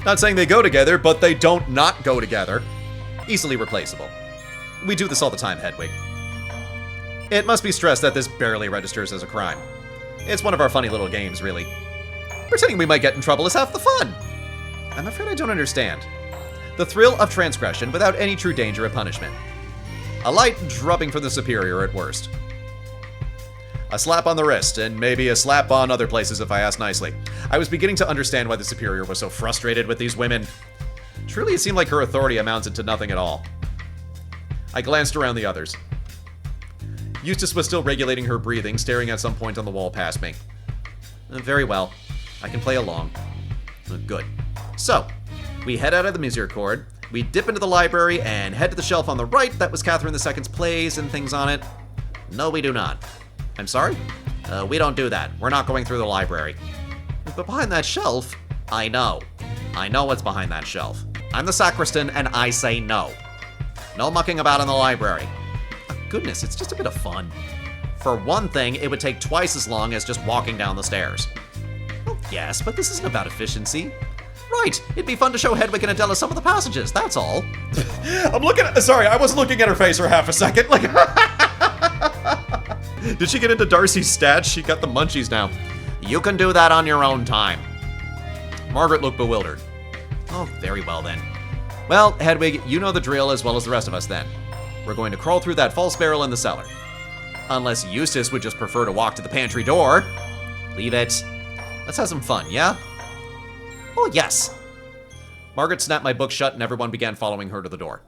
Not saying they go together, but they don't not go together. Easily replaceable. We do this all the time, Hedwig. It must be stressed that this barely registers as a crime. It's one of our funny little games, really. Pretending we might get in trouble is half the fun. I'm afraid I don't understand. The thrill of transgression without any true danger of punishment. A light drubbing from the superior at worst. A slap on the wrist, and maybe a slap on other places if I ask nicely. I was beginning to understand why the superior was so frustrated with these women. Truly, it seemed like her authority amounted to nothing at all. I glanced around the others. Eustace was still regulating her breathing, staring at some point on the wall past me. Very well. I can play along. Good. So, we head out of the Misericorde, we dip into the library, and head to the shelf on the right that was Catherine II's plays and things on it. No, we do not. I'm sorry? We don't do that. We're not going through the library. But behind that shelf, I know. I know what's behind that shelf. I'm the sacristan, and I say no. No mucking about in the library. Oh, goodness, it's just a bit of fun. For one thing, it would take twice as long as just walking down the stairs. Well, yes, but this isn't about efficiency. Right, it'd be fun to show Hedwig and Adela some of the passages, that's all. Sorry, I wasn't looking at her face for half a second. Like, did she get into Darcy's stats? She got the munchies now. You can do that on your own time. Margaret looked bewildered. Oh, very well then. Well, Hedwig, you know the drill as well as the rest of us then. We're going to crawl through that false barrel in the cellar. Unless Eustace would just prefer to walk to the pantry door. Leave it. Let's have some fun, yeah? Oh, yes. Margaret snapped my book shut and everyone began following her to the door.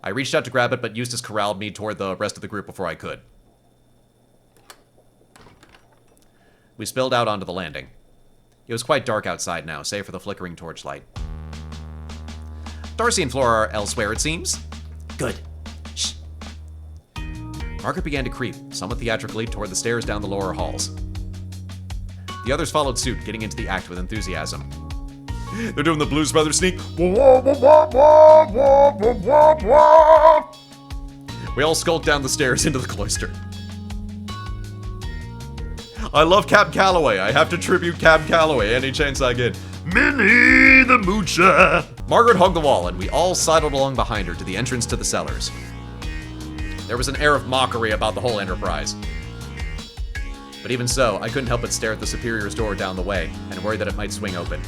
I reached out to grab it, but Eustace corralled me toward the rest of the group before I could. We spilled out onto the landing. It was quite dark outside now, save for the flickering torchlight. Darcy and Flora are elsewhere, it seems. Good. Shh. Margaret began to creep, somewhat theatrically, toward the stairs down the lower halls. The others followed suit, getting into the act with enthusiasm. They're doing the Blues Brothers sneak. We all skulked down the stairs into the cloister. I love Cab Calloway. I have to tribute Cab Calloway any chance I get. Minnie the Moocher. Margaret hugged the wall, and we all sidled along behind her to the entrance to the cellars. There was an air of mockery about the whole enterprise. But even so, I couldn't help but stare at the Superior's door down the way, and worry that it might swing open.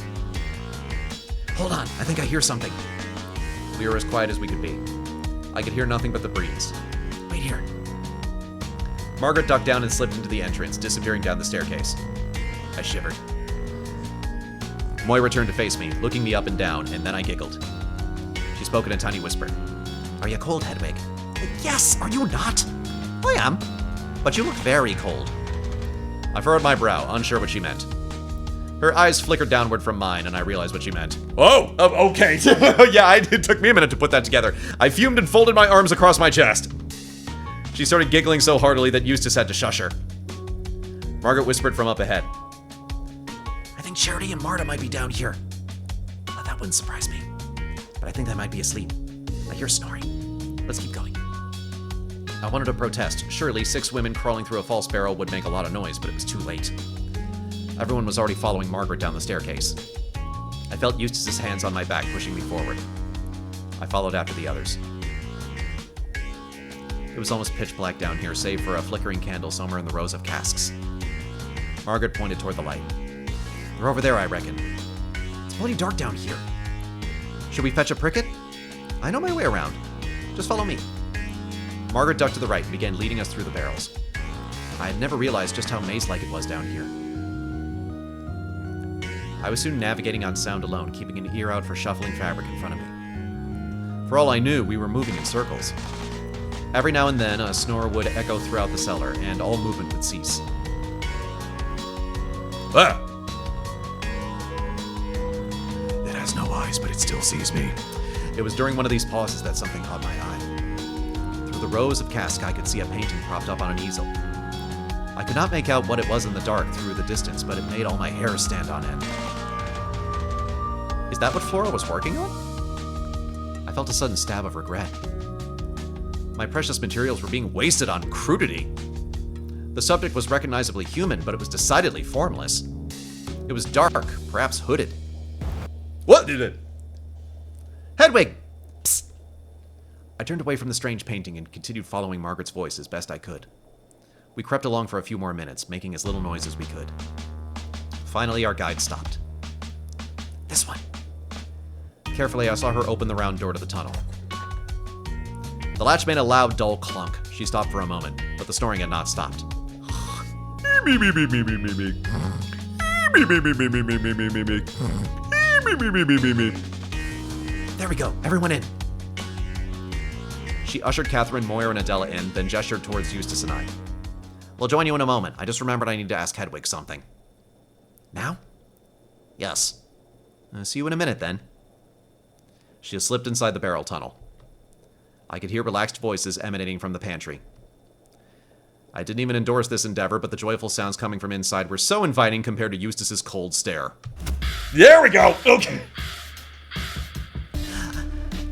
Hold on, I think I hear something. We were as quiet as we could be. I could hear nothing but the breeze. Wait here. Margaret ducked down and slipped into the entrance, disappearing down the staircase. I shivered. Moira turned to face me, looking me up and down, and then I giggled. She spoke in a tiny whisper. Are you cold, Hedwig? Yes, are you not? I am, but you look very cold. I furrowed my brow, unsure what she meant. Her eyes flickered downward from mine, and I realized what she meant. Oh, okay. Yeah, it took me a minute to put that together. I fumed and folded my arms across my chest. She started giggling so heartily that Eustace had to shush her. Margaret whispered from up ahead. I think Charity and Marta might be down here. Well, that wouldn't surprise me. But I think they might be asleep. I hear snoring. Let's keep going. I wanted to protest. Surely 6 women crawling through a false barrel would make a lot of noise, but it was too late. Everyone was already following Margaret down the staircase. I felt Eustace's hands on my back pushing me forward. I followed after the others. It was almost pitch black down here, save for a flickering candle somewhere in the rows of casks. Margaret pointed toward the light. They're over there, I reckon. It's bloody dark down here. Should we fetch a pricket? I know my way around. Just follow me. Margaret ducked to the right and began leading us through the barrels. I had never realized just how maze-like it was down here. I was soon navigating on sound alone, keeping an ear out for shuffling fabric in front of me. For all I knew, we were moving in circles. Every now and then, a snore would echo throughout the cellar, and all movement would cease. Ah! It has no eyes, but it still sees me. It was during one of these pauses that something caught my eye. Through the rows of casks, I could see a painting propped up on an easel. I could not make out what it was in the dark through the distance, but it made all my hair stand on end. Is that what Flora was working on? I felt a sudden stab of regret. My precious materials were being wasted on crudity. The subject was recognizably human, but it was decidedly formless. It was dark, perhaps hooded. What did it? Hedwig! Psst! I turned away from the strange painting and continued following Margaret's voice as best I could. We crept along for a few more minutes, making as little noise as we could. Finally, our guide stopped. This one. Carefully, I saw her open the round door to the tunnel. The latch made a loud, dull clunk. She stopped for a moment, but the snoring had not stopped. There we go. Everyone in. She ushered Catherine, Moira, and Adela in, then gestured towards Eustace and I. We'll join you in a moment. I just remembered I need to ask Hedwig something. Now? Yes. See you in a minute, then. She has slipped inside the barrel tunnel. I could hear relaxed voices emanating from the pantry. I didn't even endorse this endeavor, but the joyful sounds coming from inside were so inviting compared to Eustace's cold stare. There we go! Okay.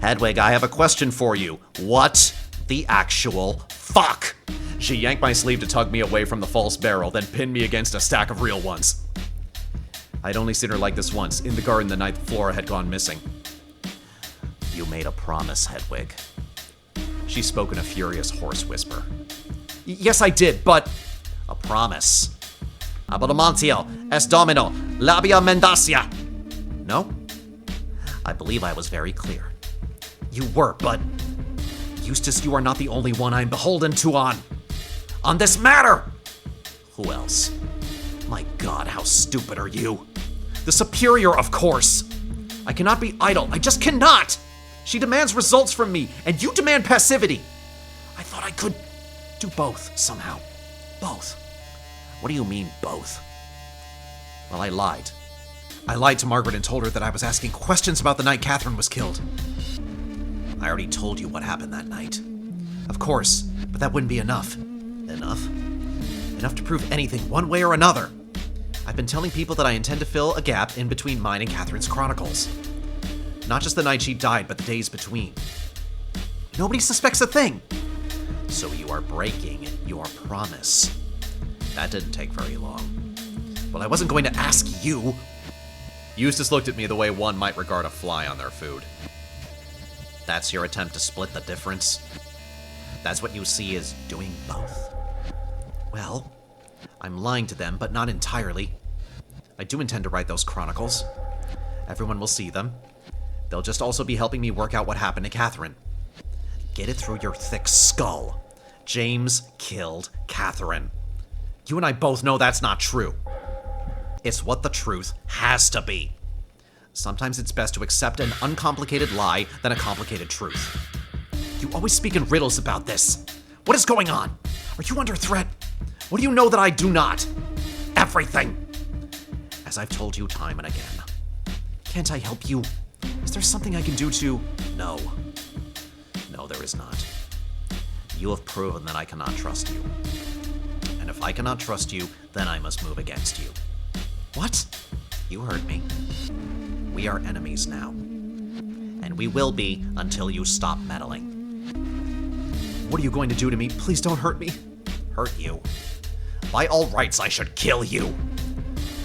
Hedwig, I have a question for you. What the actual fuck? She yanked my sleeve to tug me away from the false barrel, then pinned me against a stack of real ones. I'd only seen her like this once, in the garden the night Flora had gone missing. You made a promise, Hedwig. She spoke in a furious, hoarse whisper. Yes, I did, but... A promise. Abonamantio, est domino, labia mendacia. No? I believe I was very clear. You were, but... Eustace, you are not the only one I'm beholden to on this matter! Who else? My God, how stupid are you? The Superior, of course. I cannot be idle. I just cannot! She demands results from me, and you demand passivity. I thought I could do both, somehow. Both. What do you mean, both? Well, I lied. I lied to Margaret and told her that I was asking questions about the night Catherine was killed. I already told you what happened that night. Of course, but that wouldn't be enough. Enough? Enough to prove anything, one way or another. I've been telling people that I intend to fill a gap in between mine and Catherine's chronicles. Not just the night she died, but the days between. Nobody suspects a thing. So you are breaking your promise. That didn't take very long. Well, I wasn't going to ask you. Eustace looked at me the way one might regard a fly on their food. That's your attempt to split the difference? That's what you see as doing both? Well, I'm lying to them, but not entirely. I do intend to write those chronicles. Everyone will see them. They'll just also be helping me work out what happened to Catherine. Get it through your thick skull. James killed Catherine. You and I both know that's not true. It's what the truth has to be. Sometimes it's best to accept an uncomplicated lie than a complicated truth. You always speak in riddles about this. What is going on? Are you under threat? What do you know that I do not? Everything. As I've told you time and again. Can't I help you? Is there something I can do to... No. No, there is not. You have proven that I cannot trust you. And if I cannot trust you, then I must move against you. What? You heard me. We are enemies now. And we will be until you stop meddling. What are you going to do to me? Please don't hurt me. Hurt you? By all rights, I should kill you.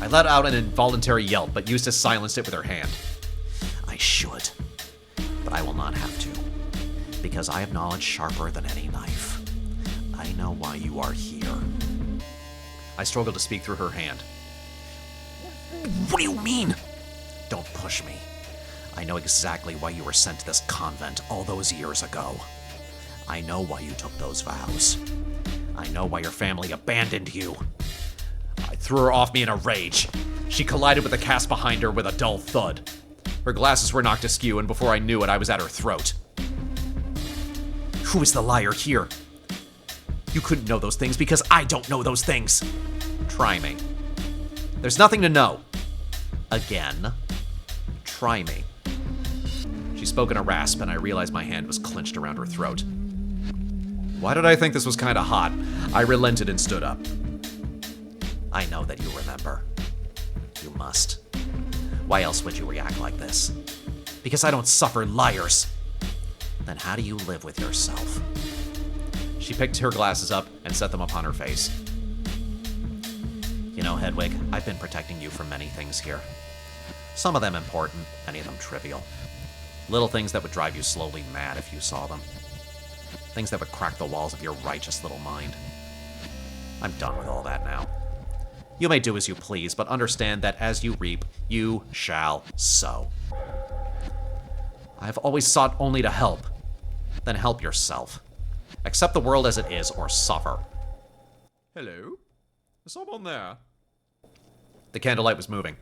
I let out an involuntary yelp, but Eustace silenced it with her hand. I should, but I will not have to, because I have knowledge sharper than any knife. I know why you are here. I struggled to speak through her hand. What do you mean? Don't push me. I know exactly why you were sent to this convent all those years ago. I know why you took those vows. I know why your family abandoned you. I threw her off me in a rage. She collided with the cask behind her with a dull thud. Her glasses were knocked askew, and before I knew it, I was at her throat. Who is the liar here? You couldn't know those things because I don't know those things. Try me. There's nothing to know. Again. Try me. She spoke in a rasp, and I realized my hand was clenched around her throat. Why did I think this was kind of hot? I relented and stood up. I know that you remember. You must. Why else would you react like this? Because I don't suffer liars. Then how do you live with yourself? She picked her glasses up and set them upon her face. know, Hedwig, I've been protecting you from many things here. Some of them important, many of them trivial. Little things that would drive you slowly mad if you saw them. Things that would crack the walls of your righteous little mind. I'm done with all that now. You may do as you please, but understand that as you reap, you shall sow. I have always sought only to help. Then help yourself. Accept the world as it is, or suffer. Hello? Is someone there? The candlelight was moving.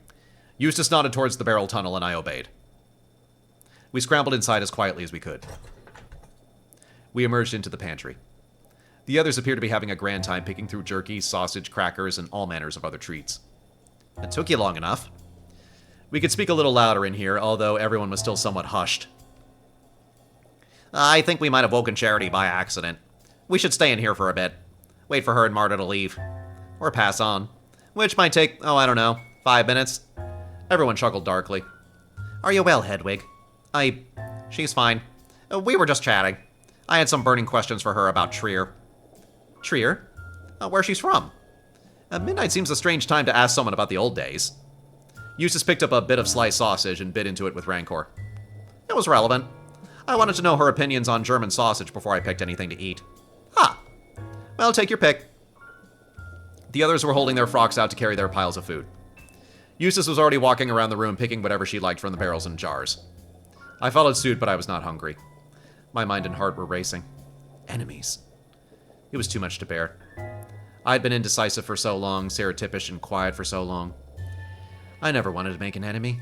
Eustace nodded towards the barrel tunnel, and I obeyed. We scrambled inside as quietly as we could. We emerged into the pantry. The others appeared to be having a grand time picking through jerky, sausage, crackers, and all manners of other treats. It took you long enough. We could speak a little louder in here, although everyone was still somewhat hushed. I think we might have woken Charity by accident. We should stay in here for a bit. Wait for her and Marta to leave. Or pass on. Which might take, oh, I don't know, 5 minutes. Everyone chuckled darkly. Are you well, Hedwig? She's fine. We were just chatting. I had some burning questions for her about Trier. Trier? Where she's from? Midnight seems a strange time to ask someone about the old days. Eustace picked up a bit of sliced sausage and bit into it with rancor. It was relevant. I wanted to know her opinions on German sausage before I picked anything to eat. Huh. Well, take your pick. The others were holding their frocks out to carry their piles of food. Eustace was already walking around the room picking whatever she liked from the barrels and jars. I followed suit, but I was not hungry. My mind and heart were racing. Enemies. It was too much to bear. I'd been indecisive for so long, stereotypish and quiet for so long. I never wanted to make an enemy.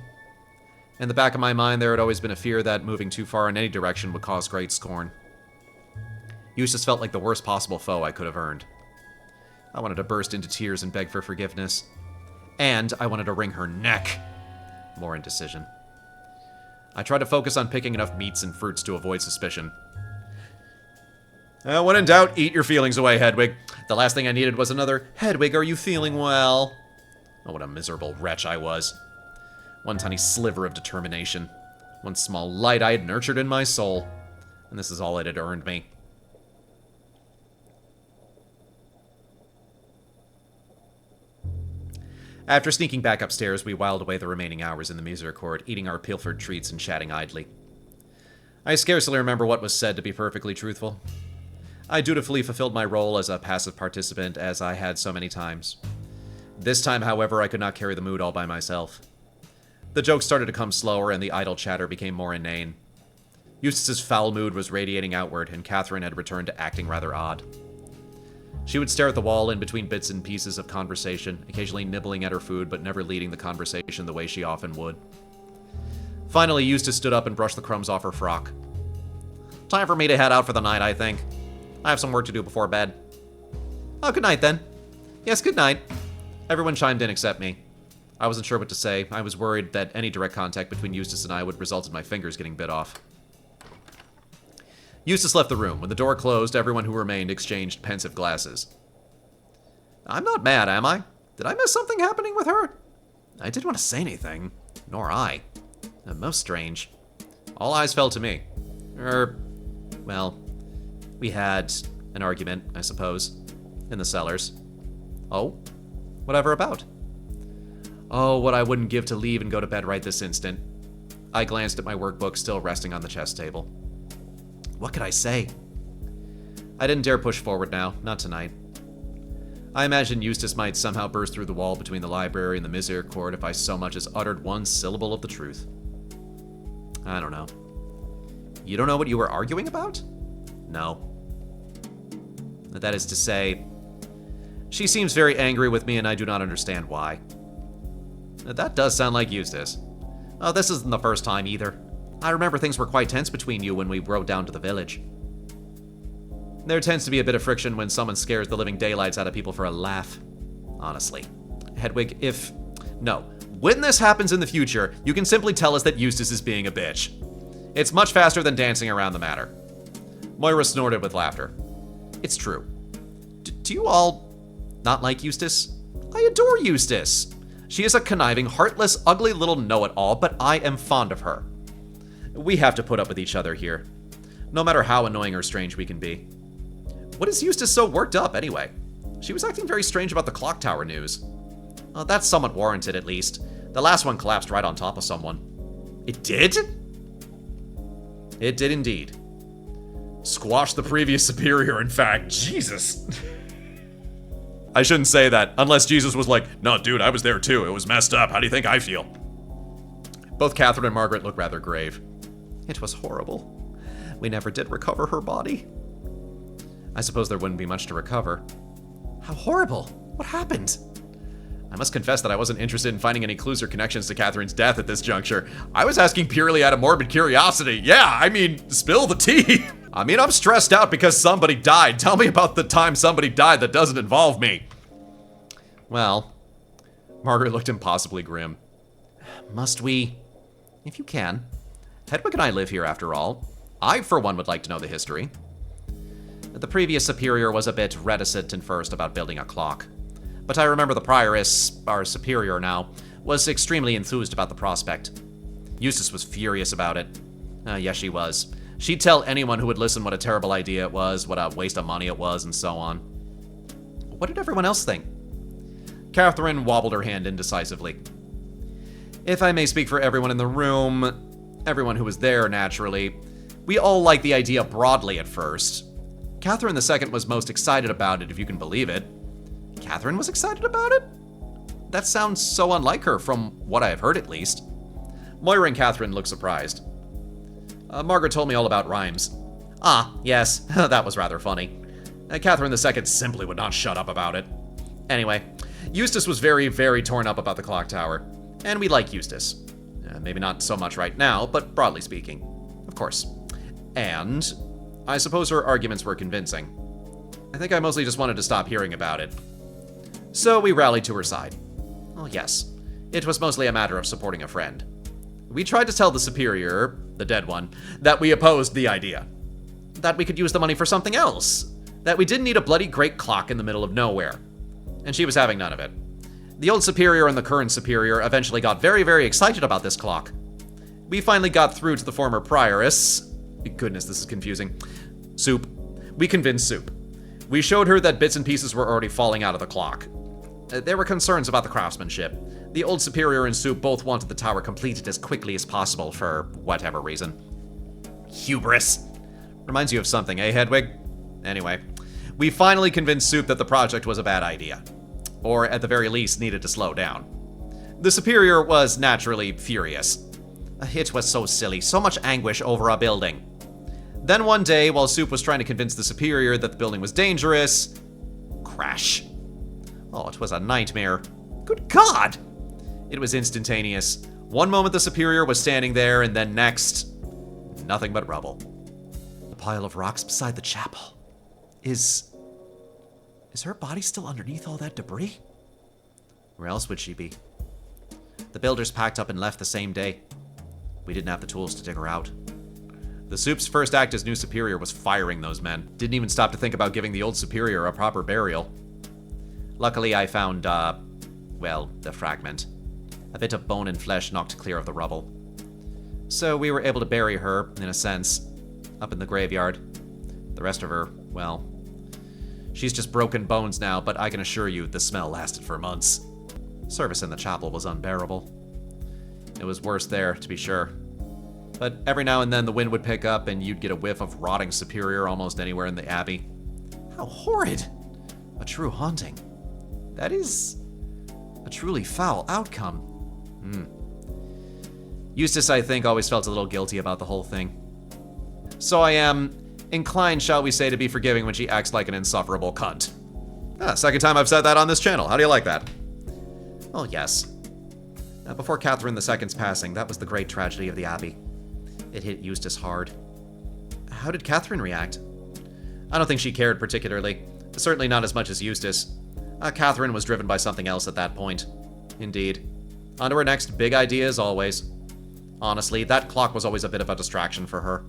In the back of my mind, there had always been a fear that moving too far in any direction would cause great scorn. Eustace felt like the worst possible foe I could have earned. I wanted to burst into tears and beg for forgiveness. And I wanted to wring her neck. More indecision. I tried to focus on picking enough meats and fruits to avoid suspicion. When in doubt, eat your feelings away, Hedwig. The last thing I needed was another, Hedwig, are you feeling well? Oh, what a miserable wretch I was. One tiny sliver of determination. One small light I had nurtured in my soul. And this is all it had earned me. After sneaking back upstairs, we whiled away the remaining hours in the Misericorde, eating our pilfered treats and chatting idly. I scarcely remember what was said, to be perfectly truthful. I dutifully fulfilled my role as a passive participant, as I had so many times. This time, however, I could not carry the mood all by myself. The jokes started to come slower, and the idle chatter became more inane. Eustace's foul mood was radiating outward, and Catherine had returned to acting rather odd. She would stare at the wall in between bits and pieces of conversation, occasionally nibbling at her food, but never leading the conversation the way she often would. Finally, Eustace stood up and brushed the crumbs off her frock. Time for me to head out for the night, I think. I have some work to do before bed. Oh, good night, then. Yes, good night. Everyone chimed in except me. I wasn't sure what to say. I was worried that any direct contact between Eustace and I would result in my fingers getting bit off. Eustace left the room. When the door closed, everyone who remained exchanged pensive glasses. I'm not mad, am I? Did I miss something happening with her? I didn't want to say anything. Nor I. Most strange. All eyes fell to me. Well, we had an argument, I suppose, in the cellars. Oh? Whatever about? Oh, what I wouldn't give to leave and go to bed right this instant. I glanced at my workbook still resting on the chess table. What could I say? I didn't dare push forward now, not tonight. I imagined Eustace might somehow burst through the wall between the library and the Misericorde if I so much as uttered one syllable of the truth. I don't know. You don't know what you were arguing about? No. That is to say, she seems very angry with me and I do not understand why. That does sound like Eustace. Oh, this isn't the first time either. I remember things were quite tense between you when we rode down to the village. There tends to be a bit of friction when someone scares the living daylights out of people for a laugh. Honestly. Hedwig, when this happens in the future, you can simply tell us that Eustace is being a bitch. It's much faster than dancing around the matter. Moira snorted with laughter. It's true. Do you all not like Eustace? I adore Eustace. She is a conniving, heartless, ugly little know-it-all, but I am fond of her. We have to put up with each other here, no matter how annoying or strange we can be. What is Eustace so worked up, anyway? She was acting very strange about the clock tower news. That's somewhat warranted, at least. The last one collapsed right on top of someone. It did? It did indeed. Squash the previous superior, in fact. Jesus. I shouldn't say that, unless Jesus was like, no, dude, I was there too. It was messed up. How do you think I feel? Both Catherine and Margaret look rather grave. It was horrible. We never did recover her body. I suppose there wouldn't be much to recover. How horrible! What happened? I must confess that I wasn't interested in finding any clues or connections to Catherine's death at this juncture. I was asking purely out of morbid curiosity. Yeah, I mean, spill the tea. I mean, I'm stressed out because somebody died. Tell me about the time somebody died that doesn't involve me. Well, Margaret looked impossibly grim. Must we? If you can. Hedwig and I live here after all. I, for one, would like to know the history. The previous superior was a bit reticent at first about building a clock. But I remember the prioress, our superior now, was extremely enthused about the prospect. Eustace was furious about it. Yes, she was. She'd tell anyone who would listen what a terrible idea it was, what a waste of money it was, and so on. What did everyone else think? Catherine wobbled her hand indecisively. If I may speak for everyone in the room, everyone who was there, naturally, we all liked the idea broadly at first. Catherine II was most excited about it, if you can believe it. Catherine was excited about it? That sounds so unlike her, from what I have heard at least. Moira and Catherine looked surprised. Margaret told me all about rhymes. Ah, yes, that was rather funny. Catherine II simply would not shut up about it. Anyway, Eustace was very, very torn up about the clock tower. And we like Eustace. Maybe not so much right now, but broadly speaking. Of course. And I suppose her arguments were convincing. I think I mostly just wanted to stop hearing about it. So we rallied to her side. Oh yes, it was mostly a matter of supporting a friend. We tried to tell the superior, the dead one, that we opposed the idea. That we could use the money for something else. That we didn't need a bloody great clock in the middle of nowhere. And she was having none of it. The old superior and the current superior eventually got very, very excited about this clock. We finally got through to the former prioress. Goodness, this is confusing. Soup. We convinced Soup. We showed her that bits and pieces were already falling out of the clock. There were concerns about the craftsmanship. The old superior and Soup both wanted the tower completed as quickly as possible for whatever reason. Hubris. Reminds you of something, eh, Hedwig? Anyway, we finally convinced Soup that the project was a bad idea. Or at the very least, needed to slow down. The superior was naturally furious. It was so silly, so much anguish over a building. Then one day, while Soup was trying to convince the superior that the building was dangerous, crash. Oh, it was a nightmare. Good God! It was instantaneous. One moment the superior was standing there, and then next, nothing but rubble. The pile of rocks beside the chapel. Is her body still underneath all that debris? Where else would she be? The builders packed up and left the same day. We didn't have the tools to dig her out. The Soup's first act as new superior was firing those men. Didn't even stop to think about giving the old superior a proper burial. Luckily, I found, the fragment. A bit of bone and flesh knocked clear of the rubble. So we were able to bury her, in a sense, up in the graveyard. The rest of her, well, she's just broken bones now, but I can assure you the smell lasted for months. Service in the chapel was unbearable. It was worse there, to be sure. But every now and then the wind would pick up and you'd get a whiff of rotting superior almost anywhere in the abbey. How horrid! A true haunting. That is a truly foul outcome. Eustace, I think, always felt a little guilty about the whole thing. So I am inclined, shall we say, to be forgiving when she acts like an insufferable cunt. Second time I've said that on this channel. How do you like that? Oh, yes. Before Catherine II's passing, that was the great tragedy of the Abbey. It hit Eustace hard. How did Catherine react? I don't think she cared particularly. Certainly not as much as Eustace. Catherine was driven by something else at that point. Indeed. On to her next big idea as always. Honestly, that clock was always a bit of a distraction for her.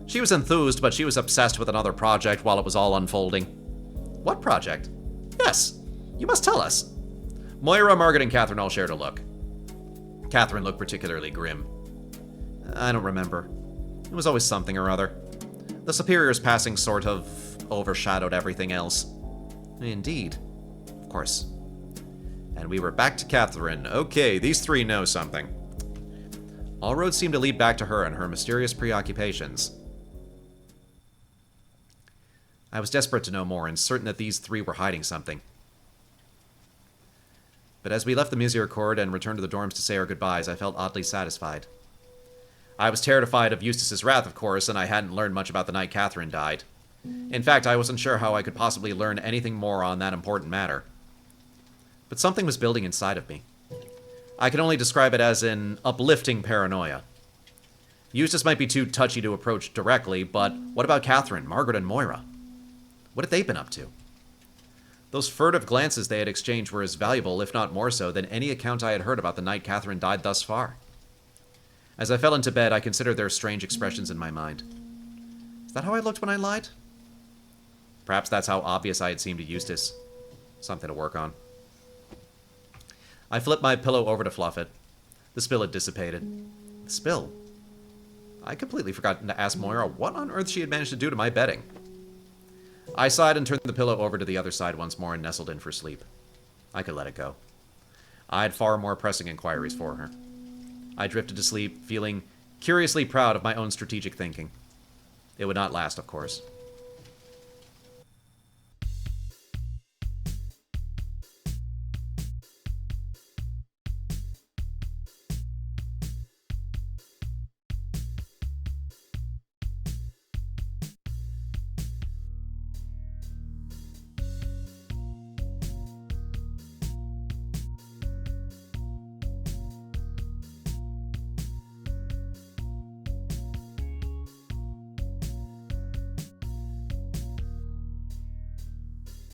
She was enthused, but she was obsessed with another project while it was all unfolding. What project? Yes, you must tell us. Moira, Margaret, and Catherine all shared a look. Catherine looked particularly grim. I don't remember. It was always something or other. The superior's passing sort of overshadowed everything else. Indeed. Of course. And we were back to Catherine. Okay, these three know something. All roads seem to lead back to her and her mysterious preoccupations. I was desperate to know more and certain that these three were hiding something. But as we left the Misericorde and returned to the dorms to say our goodbyes, I felt oddly satisfied. I was terrified of Eustace's wrath, of course, and I hadn't learned much about the night Catherine died. In fact, I wasn't sure how I could possibly learn anything more on that important matter. But something was building inside of me. I can only describe it as an uplifting paranoia. Eustace might be too touchy to approach directly, but what about Catherine, Margaret, and Moira? What had they been up to? Those furtive glances they had exchanged were as valuable, if not more so, than any account I had heard about the night Catherine died thus far. As I fell into bed, I considered their strange expressions in my mind. Is that how I looked when I lied? Perhaps that's how obvious I had seemed to Eustace. Something to work on. I flipped my pillow over to fluff it. The spill had dissipated. The spill? I completely forgot to ask Moira what on earth she had managed to do to my bedding. I sighed and turned the pillow over to the other side once more and nestled in for sleep. I could let it go. I had far more pressing inquiries for her. I drifted to sleep, feeling curiously proud of my own strategic thinking. It would not last, of course.